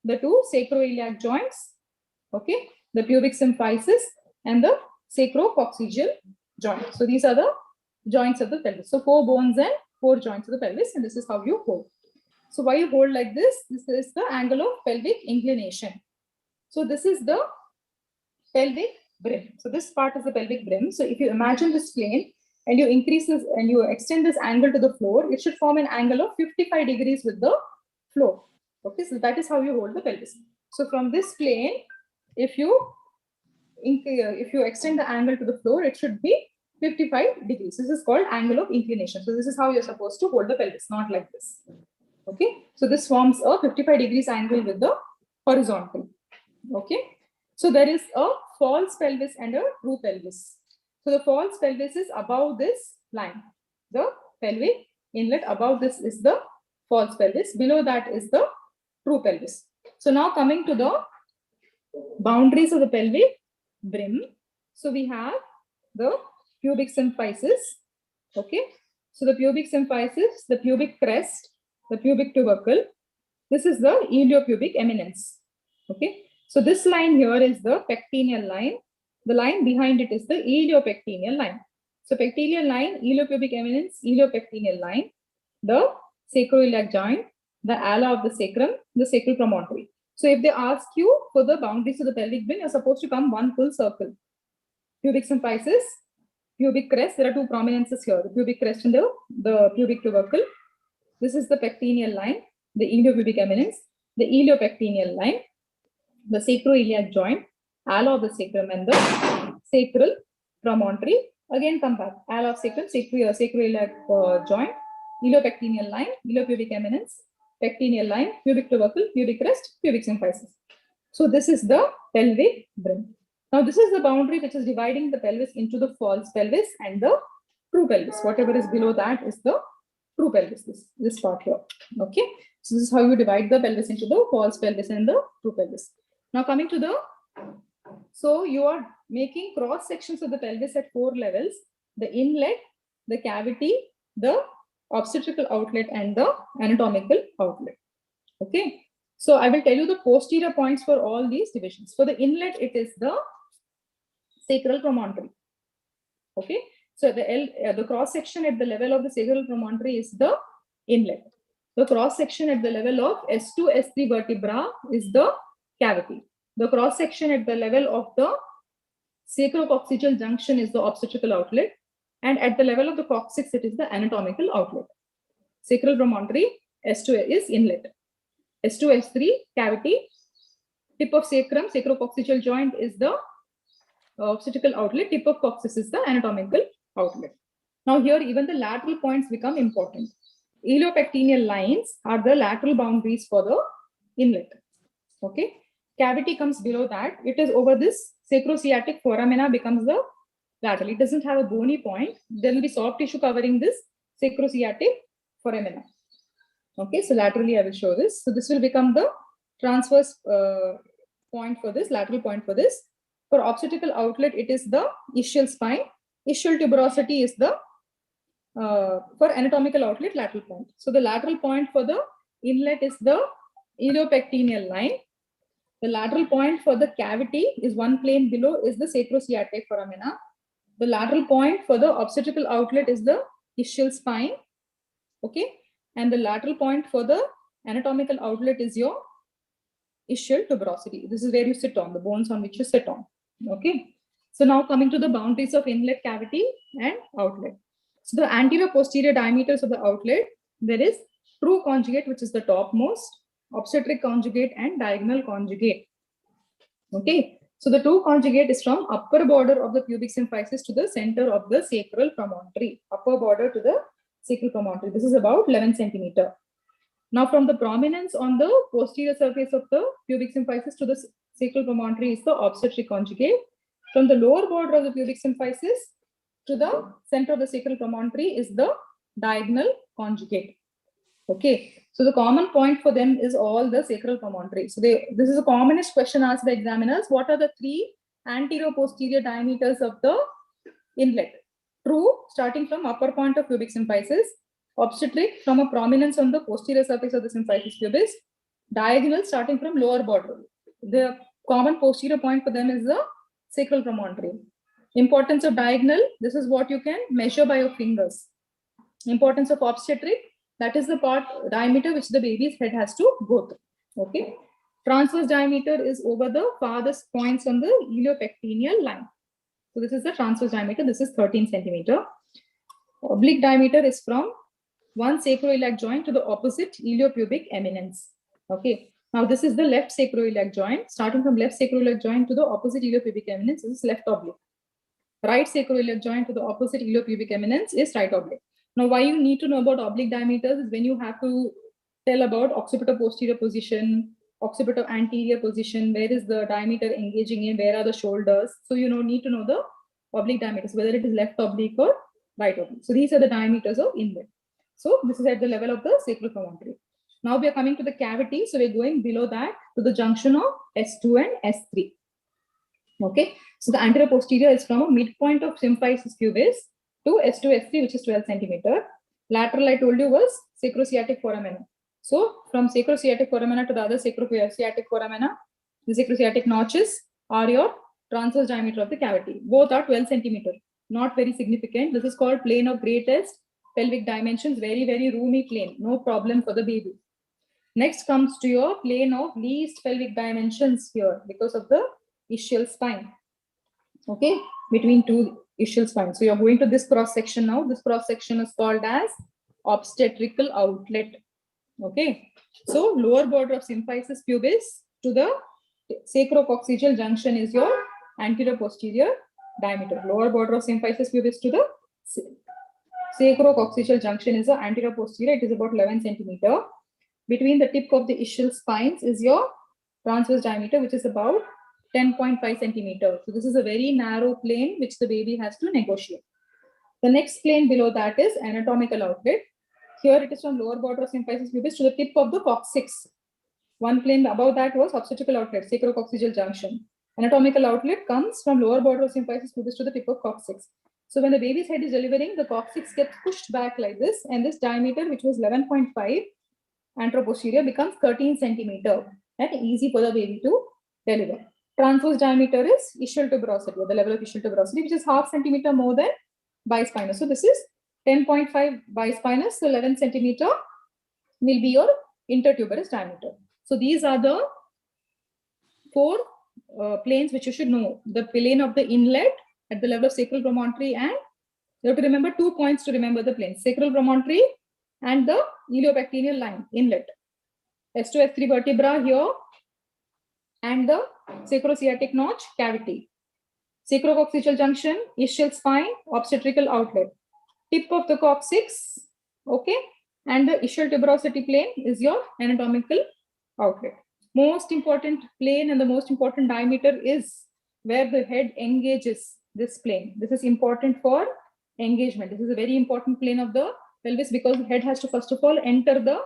the two sacroiliac joints, okay, the pubic symphysis, and the sacrococcygeal joint. So these are the joints of the pelvis. So four bones and four joints of the pelvis, and this is how you hold. So why you hold like this? This is the angle of pelvic inclination. So this is the pelvic brim. So this part is the pelvic brim. So if you imagine this plane and you increase this and you extend this angle to the floor, it should form an angle of 55 degrees with the floor. Okay, so that is how you hold the pelvis. So from this plane, if you extend the angle to the floor, it should be 55 degrees. This is called angle of inclination. So this is how you're supposed to hold the pelvis, not like this. Okay, so this forms a 55 degrees angle with the horizontal. Okay, so there is a false pelvis and a true pelvis. So the false pelvis is above this line. The pelvic inlet above this is the false pelvis. Below that is the true pelvis. So now coming to the boundaries of the pelvic brim. So we have the pubic symphysis. Okay, so the pubic symphysis, the pubic crest, the pubic tubercle. This is the iliopubic eminence. Okay, so this line here is the pectineal line. The line behind it is the iliopectineal line. So pectineal line, iliopubic eminence, iliopectineal line, the sacroiliac joint, the ala of the sacrum, the sacral promontory. So if they ask you for the boundaries of the pelvic brim, you're supposed to come one full circle. Pubic symphysis, pubic crest. There are two prominences here: the pubic crest and the pubic tubercle. This is the pectineal line, the iliopubic eminence, the iliopectineal line, the sacroiliac joint, ala of the sacrum, and the sacral promontory. Again, come back: ala of sacrum, sacroiliac joint, iliopectineal line, iliopubic eminence, pectineal line, pubic tubercle, pubic crest, pubic symphysis. So this is the pelvic brim. Now this is the boundary which is dividing the pelvis into the false pelvis and the true pelvis. Whatever is below that is the true pelvis, this part here. Okay, so this is how you divide the pelvis into the false pelvis and the true pelvis. Now coming to the, so you are making cross sections of the pelvis at four levels: the inlet, the cavity, the obstetrical outlet, and the anatomical outlet. Okay, so I will tell you the posterior points for all these divisions. For the inlet, it is the sacral promontory. Okay, so the cross section at the level of the sacral promontory is the inlet. The cross section at the level of S2, S3 vertebra is the cavity. The cross section at the level of the sacrococcygeal junction is the obstetrical outlet, and at the level of the coccyx, it is the anatomical outlet. Sacral promontory, S2 is inlet. S2, S3 cavity. Tip of sacrum, sacrococcygeal joint is the obstetrical outlet. Tip of coccyx is the anatomical outlet. Now here even the lateral points become important. Iliopectineal lines are the lateral boundaries for the inlet. Okay, cavity comes below that. It is over this sacrosciatic foramina becomes the lateral. It doesn't have a bony point. There will be soft tissue covering this sacrosciatic foramina. Okay, so laterally I will show this. So this will become the transverse point for this, lateral point for this. For obstetrical outlet, it is the ischial spine. Ischial tuberosity is the, for anatomical outlet, lateral point. So the lateral point for the inlet is the iliopectineal line. The lateral point for the cavity is one plane below is the sacrosciatic foramina. The lateral point for the obstetrical outlet is the ischial spine. Okay, and the lateral point for the anatomical outlet is your ischial tuberosity. This is where you sit on, the bones on which you sit on. Okay, so now coming to the boundaries of inlet, cavity, and outlet. So the anterior posterior diameters of the outlet, there is true conjugate, which is the topmost, obstetric conjugate and diagonal conjugate. Okay, so the two conjugate is from upper border of the pubic symphysis to the center of the sacral promontory. Upper border to the sacral promontory. This is about 11 centimeter. Now, from the prominence on the posterior surface of the pubic symphysis to the sacral promontory is the obstetric conjugate. From the lower border of the pubic symphysis to the center of the sacral promontory is the diagonal conjugate. Okay, so the common point for them is all the sacral promontory. So this is the commonest question asked by examiners. What are the three anterior posterior diameters of the inlet? True, starting from upper point of pubic symphysis. Obstetric from a prominence on the posterior surface of the symphysis pubis. Diagonal starting from lower border. The common posterior point for them is the sacral promontory. Importance of diagonal, this is what you can measure by your fingers. Importance of obstetric, that is the part diameter which the baby's head has to go through. Okay. Transverse diameter is over the farthest points on the iliopectineal line. So this is the transverse diameter. This is 13 centimeter. Oblique diameter is from one sacroiliac joint to the opposite iliopubic eminence. Okay. Now this is the left sacroiliac joint. Starting from left sacroiliac joint to the opposite iliopubic eminence is left oblique. Right sacroiliac joint to the opposite iliopubic eminence is right oblique. Now, why you need to know about oblique diameters is when you have to tell about occipital posterior position, occipital anterior position, where is the diameter engaging in, where are the shoulders. So you need to know the oblique diameters, whether it is left oblique or right oblique. So these are the diameters of inlet. So this is at the level of the sacral promontory. Now we are coming to the cavity. So we're going below that to the junction of S2 and S3. Okay. So the anterior posterior is from a midpoint of symphysis pubis to S2, S3, which is 12 centimeter. Lateral, I told you, was sacrosciatic foramina. So from sacrosciatic foramina to the other sacrosciatic foramina, the sacrosciatic notches are your transverse diameter of the cavity. Both are 12 centimeter. Not very significant. This is called plane of greatest pelvic dimensions. Very, very roomy plane. No problem for the baby. Next comes to your plane of least pelvic dimensions here because of the ischial spine. Okay, between two ischial spines. So you're going to this cross section now. This cross section is called as obstetrical outlet. Okay, so lower border of symphysis pubis to the sacrococcygeal junction is your anterior posterior diameter. Lower border of symphysis pubis to the sacrococcygeal junction is the anterior posterior. It is about 11 centimeter. Between the tip of the ischial spines is your transverse diameter, which is about 10.5 centimeters. So this is a very narrow plane which the baby has to negotiate. The next plane below that is anatomical outlet. Here it is from lower border of symphysis pubis to the tip of the coccyx. One plane above that was obstetrical outlet, sacrococcygeal junction. Anatomical outlet comes from lower border of symphysis pubis to the tip of coccyx. So when the baby's head is delivering, the coccyx gets pushed back like this, and this diameter, which was 11.5 anteroposterior, becomes 13 centimeter, and easy for the baby to deliver. Transverse diameter is ischial tuberosity, or the level of ischial tuberosity, which is half centimeter more than bispinous. So this is 10.5 bispinous, so 11 centimeter will be your intertuberous diameter. So these are the four planes which you should know. The plane of the inlet at the level of sacral promontory, and you have to remember 2 points to remember the planes: sacral promontory and the iliopectineal line, inlet. S2, S3 vertebra here, and the sacrosciatic notch, cavity. Sacrococcygeal junction, ischial spine, obstetrical outlet. Tip of the coccyx, okay, and the ischial tuberosity plane is your anatomical outlet. Most important plane and the most important diameter is where the head engages this plane. This is important for engagement. This is a very important plane of the pelvis because the head has to first of all enter the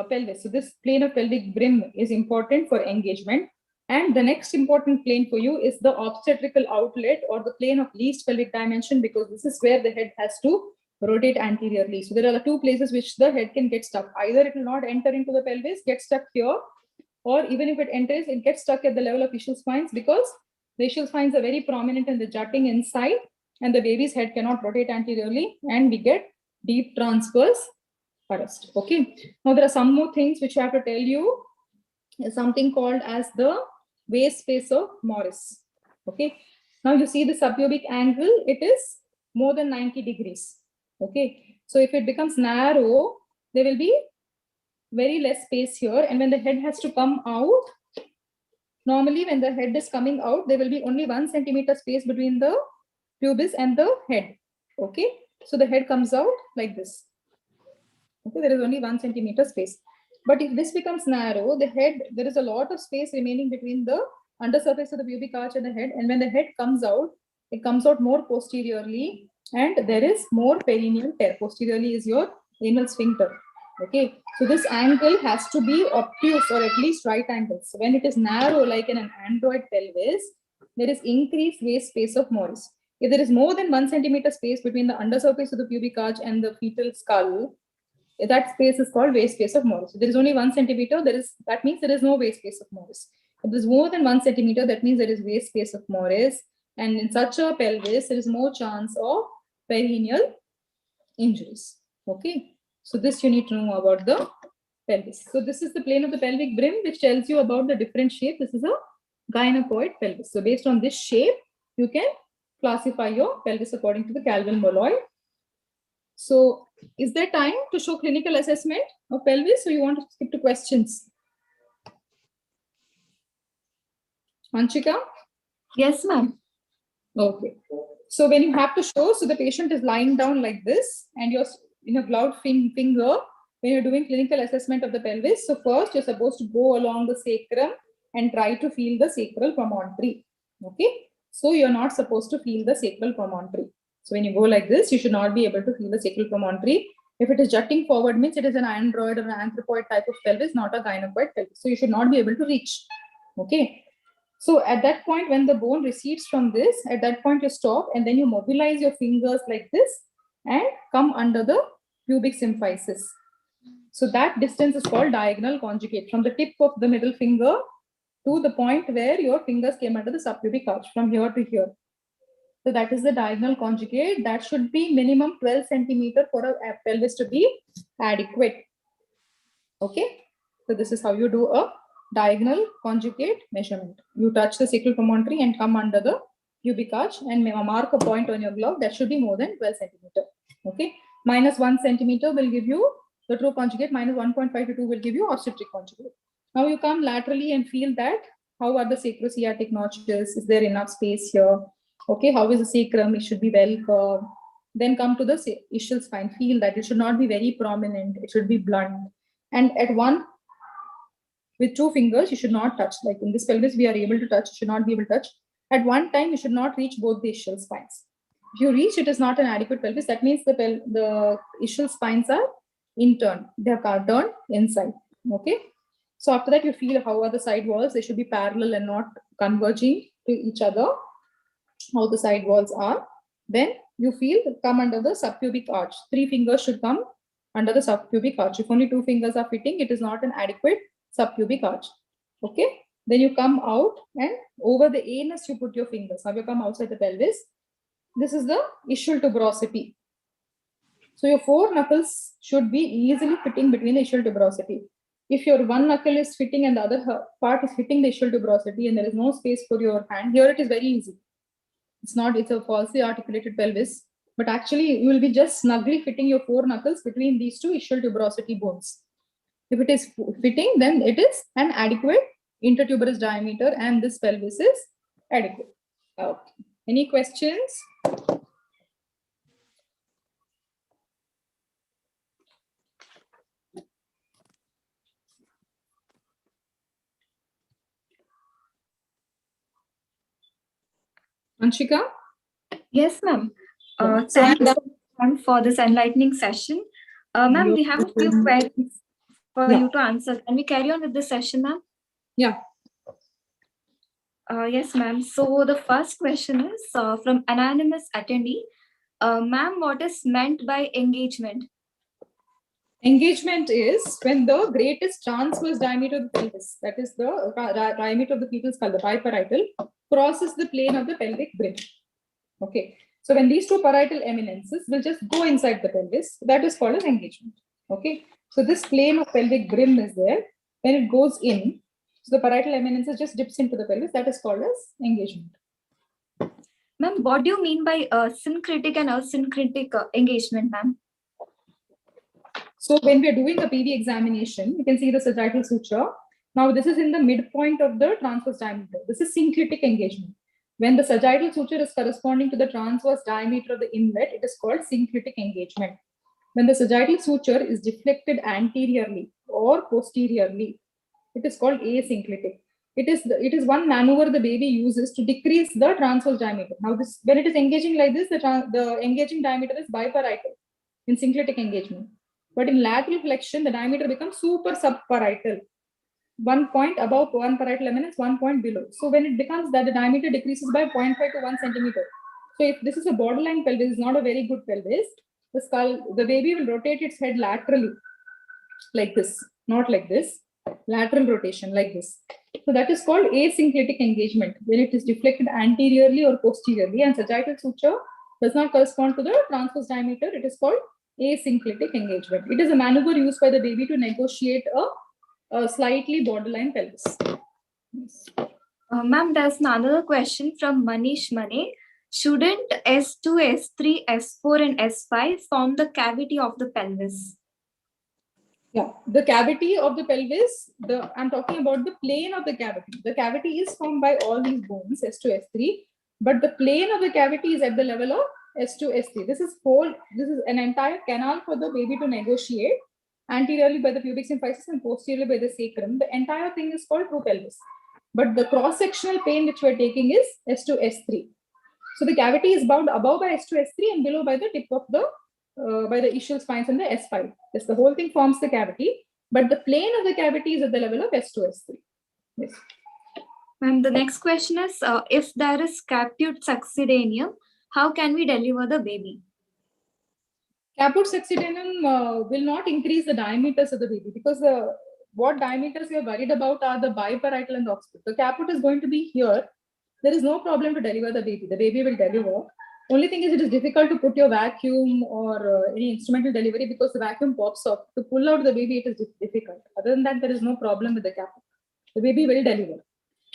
pelvis. So this plane of pelvic brim is important for engagement. And the next important plane for you is the obstetrical outlet, or the plane of least pelvic dimension, because this is where the head has to rotate anteriorly. So there are the two places which the head can get stuck. Either it will not enter into the pelvis, get stuck here, or even if it enters, it gets stuck at the level of ischial spines, because the ischial spines are very prominent in the jutting inside, and the baby's head cannot rotate anteriorly, and we get deep transverse arrest. Okay. Now there are some more things which I have to tell you. Something called as the waist space of Morris. Okay. Now you see the subpubic angle, it is more than 90 degrees. Okay. So if it becomes narrow, there will be very less space here. And when the head has to come out, normally when the head is coming out, there will be only 1 centimeter space between the pubis and the head. Okay, so the head comes out like this. Okay, there is only 1 centimeter space. But if this becomes narrow, the head, there is a lot of space remaining between the undersurface of the pubic arch and the head. And when the head comes out, it comes out more posteriorly, and there is more perineal tear. Posteriorly is your anal sphincter. Okay, so this angle has to be obtuse or at least right angles. So when it is narrow, like in an android pelvis, there is increased waist space of Morris. If there is more than 1 centimeter space between the undersurface of the pubic arch and the fetal skull, that space is called waist space of Morris. If there is only 1 centimeter, that means there is no waist space of Morris. If there is more than 1 centimeter, that means there is waist space of Morris. And in such a pelvis, there is more chance of perineal injuries. Okay, so this you need to know about the pelvis. So this is the plane of the pelvic brim, which tells you about the different shape. This is a gynecoid pelvis. So based on this shape, you can classify your pelvis according to the Calvin-Molloy. So is there time to show clinical assessment of pelvis, or you want to skip to questions? Anshika? Yes, ma'am. Okay. So when you have to show, so the patient is lying down like this, and you're in a gloved finger when you're doing clinical assessment of the pelvis. So first, you're supposed to go along the sacrum and try to feel the sacral promontory. Okay. So you're not supposed to feel the sacral promontory. So when you go like this, you should not be able to feel the sacral promontory. If it is jutting forward, means it is an android or an anthropoid type of pelvis, not a gynecoid pelvis. So you should not be able to reach. Okay. So at that point, when the bone recedes from this, at that point you stop, and then you mobilize your fingers like this and come under the pubic symphysis. So that distance is called diagonal conjugate, from the tip of the middle finger to the point where your fingers came under the subpubic arch, from here to here. So that is the diagonal conjugate. That should be minimum 12 centimeter for a pelvis to be adequate. Okay. So this is how you do a diagonal conjugate measurement. You touch the sacral promontory and come under the pubic arch and mark a point on your glove. That should be more than 12 centimeter. Okay. Minus 1 centimeter will give you the true conjugate. Minus 1.5 to 2 will give you obstetric conjugate. Now you come laterally and feel that how are the sacrosciatic notches? Is there enough space here? Okay, how is the sacrum? It should be well curved. Then come to the ischial spine. Feel that it should not be very prominent. It should be blunt. And at one, with 2 fingers, you should not touch. Like in this pelvis, we are able to touch. You should not be able to touch. At one time, you should not reach both the ischial spines. If you reach, it is not an adequate pelvis. That means the ischial spines are interned. They are turned inside. Okay. So after that, you feel how are the side walls. They should be parallel and not converging to each other. How the side walls are. Then you feel come under the subpubic arch. 3 fingers should come under the subpubic arch. If only 2 fingers are fitting, it is not an adequate subpubic arch. Okay. Then you come out and over the anus you put your fingers. Now you come outside the pelvis. This is the ischial tuberosity. So your 4 knuckles should be easily fitting between the ischial tuberosity. If your one knuckle is fitting and the other part is hitting the ischial tuberosity and there is no space for your hand, here it is very easy. It's a falsely articulated pelvis, but actually you will be just snugly fitting your 4 knuckles between these 2 ischial tuberosity bones. If it is fitting, then it is an adequate intertuberous diameter and this pelvis is adequate. Okay. Any questions? Anshika? Yes, ma'am. Yeah. Thank you so much for this enlightening session. Ma'am, we have a few questions for you to answer. Can we carry on with this session, ma'am? Yeah. Yes, ma'am. So the first question is from anonymous attendee. Ma'am, what is meant by engagement? Engagement is when the greatest transverse diameter of the pelvis, that is the diameter of the fetal skull, the biparietal, crosses the plane of the pelvic brim. Okay. So when these 2 parietal eminences will just go inside the pelvis, that is called as engagement. Okay. So this plane of pelvic brim is there. When it goes in, so the parietal eminences just dips into the pelvis, that is called as engagement. Ma'am, what do you mean by syncretic and asyncretic engagement, ma'am? So when we are doing a PV examination, you can see the sagittal suture. Now this is in the midpoint of the transverse diameter. This is synclitic engagement. When the sagittal suture is corresponding to the transverse diameter of the inlet, it is called synclitic engagement. When the sagittal suture is deflected anteriorly or posteriorly, it is called asynclitic. It is one maneuver the baby uses to decrease the transverse diameter. Now this, when it is engaging like this, the engaging diameter is biparietal in synclitic engagement. But in lateral flexion, the diameter becomes super subparietal. 1 point above one parietal eminence, 1 point below. So when it becomes that, the diameter decreases by 0.5 to 1 centimeter. So if this is a borderline pelvis, it's not a very good pelvis. The skull, the baby will rotate its head laterally, like this, not like this. Lateral rotation, like this. So that is called asynclitic engagement, when it is deflected anteriorly or posteriorly, and sagittal suture does not correspond to the transverse diameter. It is called asynclitic engagement. It is a maneuver used by the baby to negotiate a slightly borderline pelvis. Yes. Ma'am, there's another question from Manish Mane. Shouldn't S2, S3, S4, and S5 form the cavity of the pelvis? Yeah, the cavity of the pelvis, I'm talking about the plane of the cavity. The cavity is formed by all these bones, S2, S3, but the plane of the cavity is at the level of S2, S3. This is an entire canal for the baby to negotiate, anteriorly by the pubic symphysis and posteriorly by the sacrum. The entire thing is called true pelvis. But the cross-sectional plane which we're taking is S2, S3. So the cavity is bound above by S2, S3 and below by the tip of the by the ischial spines and the S5. Yes, the whole thing forms the cavity, but the plane of the cavity is at the level of S2, S3. Yes. And the next question is, if there is caput succedaneum, how can we deliver the baby? Caput succedaneum will not increase the diameters of the baby, because what diameters we are worried about are the biparietal and the occiput. The caput is going to be here. There is no problem to deliver the baby. The baby will deliver. Only thing is, it is difficult to put your vacuum or any instrumental delivery, because the vacuum pops off. To pull out the baby, it is difficult. Other than that, there is no problem with the caput. The baby will deliver.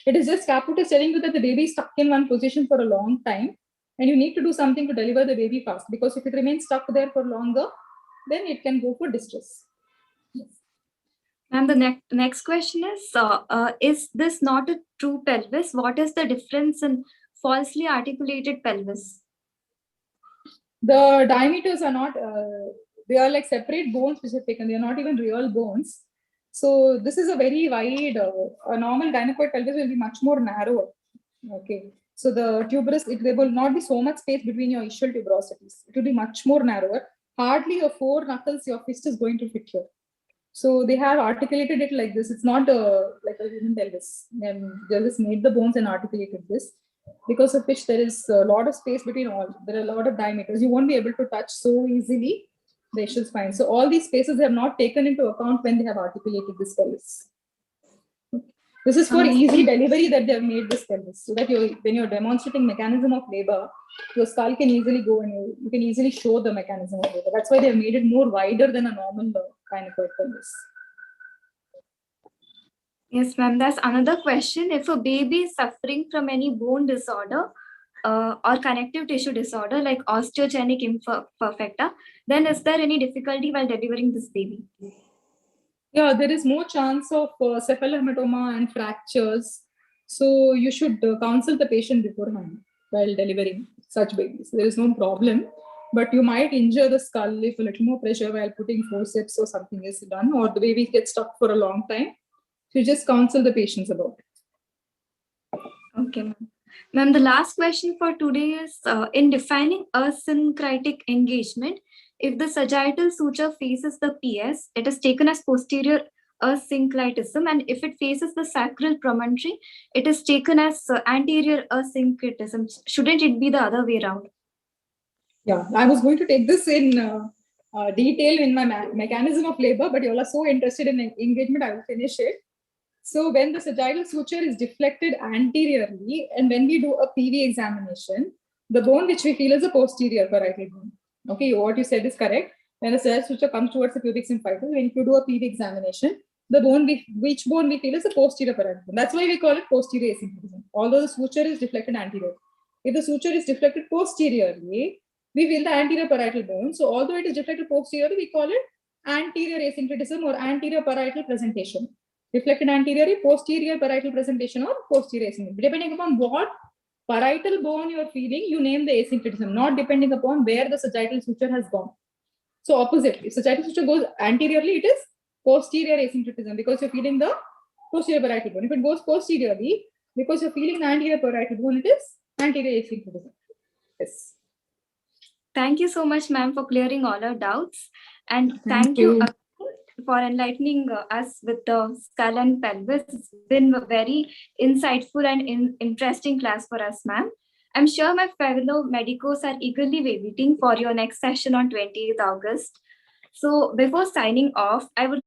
It is just caput is telling you that the baby is stuck in one position for a long time, and you need to do something to deliver the baby fast, because if it remains stuck there for longer, then it can go for distress. Yes. And the next question is this not a true pelvis? What is the difference in falsely articulated pelvis? The diameters are not, they are like separate bones which are taken. They are not even real bones. So this is a very wide, a normal gynecoid pelvis will be much more narrow. Okay. So the tuberous, there will not be so much space between your ischial tuberosities. It will be much more narrower. Hardly a 4 knuckles your fist is going to fit here. So they have articulated it like this. It's not like a human pelvis. And they just made the bones and articulated this, because of which there is a lot of space between all. There are a lot of diameters. You won't be able to touch so easily the ischial spine. So all these spaces they have not taken into account when they have articulated this pelvis. This is for easy delivery that they have made this pelvis, so that when you're demonstrating mechanism of labor, your skull can easily go and you can easily show the mechanism of labor. That's why they have made it more wider than a normal gynecoid pelvis. Yes, ma'am. That's another question. If a baby is suffering from any bone disorder or connective tissue disorder like osteogenic imperfecta, then is there any difficulty while delivering this baby? Yeah, there is more chance of cephalohematoma and fractures. So you should counsel the patient beforehand while delivering such babies. There is no problem, but you might injure the skull if a little more pressure while putting forceps or something is done, or the baby gets stuck for a long time. So you just counsel the patients about it. Okay, ma'am. Ma'am, the last question for today is, in defining asynclitic engagement, if the sagittal suture faces the PS, it is taken as posterior asynclitism, and if it faces the sacral promontory, it is taken as anterior asynclitism. Shouldn't it be the other way around? Yeah, I was going to take this in detail in my mechanism of labor, but you all are so interested in engagement, I will finish it. So when the sagittal suture is deflected anteriorly, and when we do a PV examination, the bone which we feel is a posterior parietal bone. Okay, what you said is correct. When the sagittal suture comes towards the pubic symphysis, when you do a PV examination, the bone which bone we feel is a posterior parietal bone. That's why we call it posterior asynclitism. Although the suture is deflected anterior. If the suture is deflected posteriorly, we feel the anterior parietal bone. So although it is deflected posteriorly, we call it anterior asyncretism or anterior parietal presentation. Reflected anterior, posterior parietal presentation or posterior asyncretism. Depending upon what parietal bone you're feeling, you name the asyncretism, not depending upon where the sagittal suture has gone. So opposite, if sagittal suture goes anteriorly, it is posterior asyncretism because you're feeling the posterior parietal bone. If it goes posteriorly, because you're feeling the anterior parietal bone, it is anterior asyncretism. Yes. Thank you so much, ma'am, for clearing all our doubts. And Thank thank you you. for enlightening us with the skull and pelvis. It's been a very insightful and interesting class for us, ma'am. I'm sure my fellow medicos are eagerly waiting for your next session on 28th August. So before signing off, I would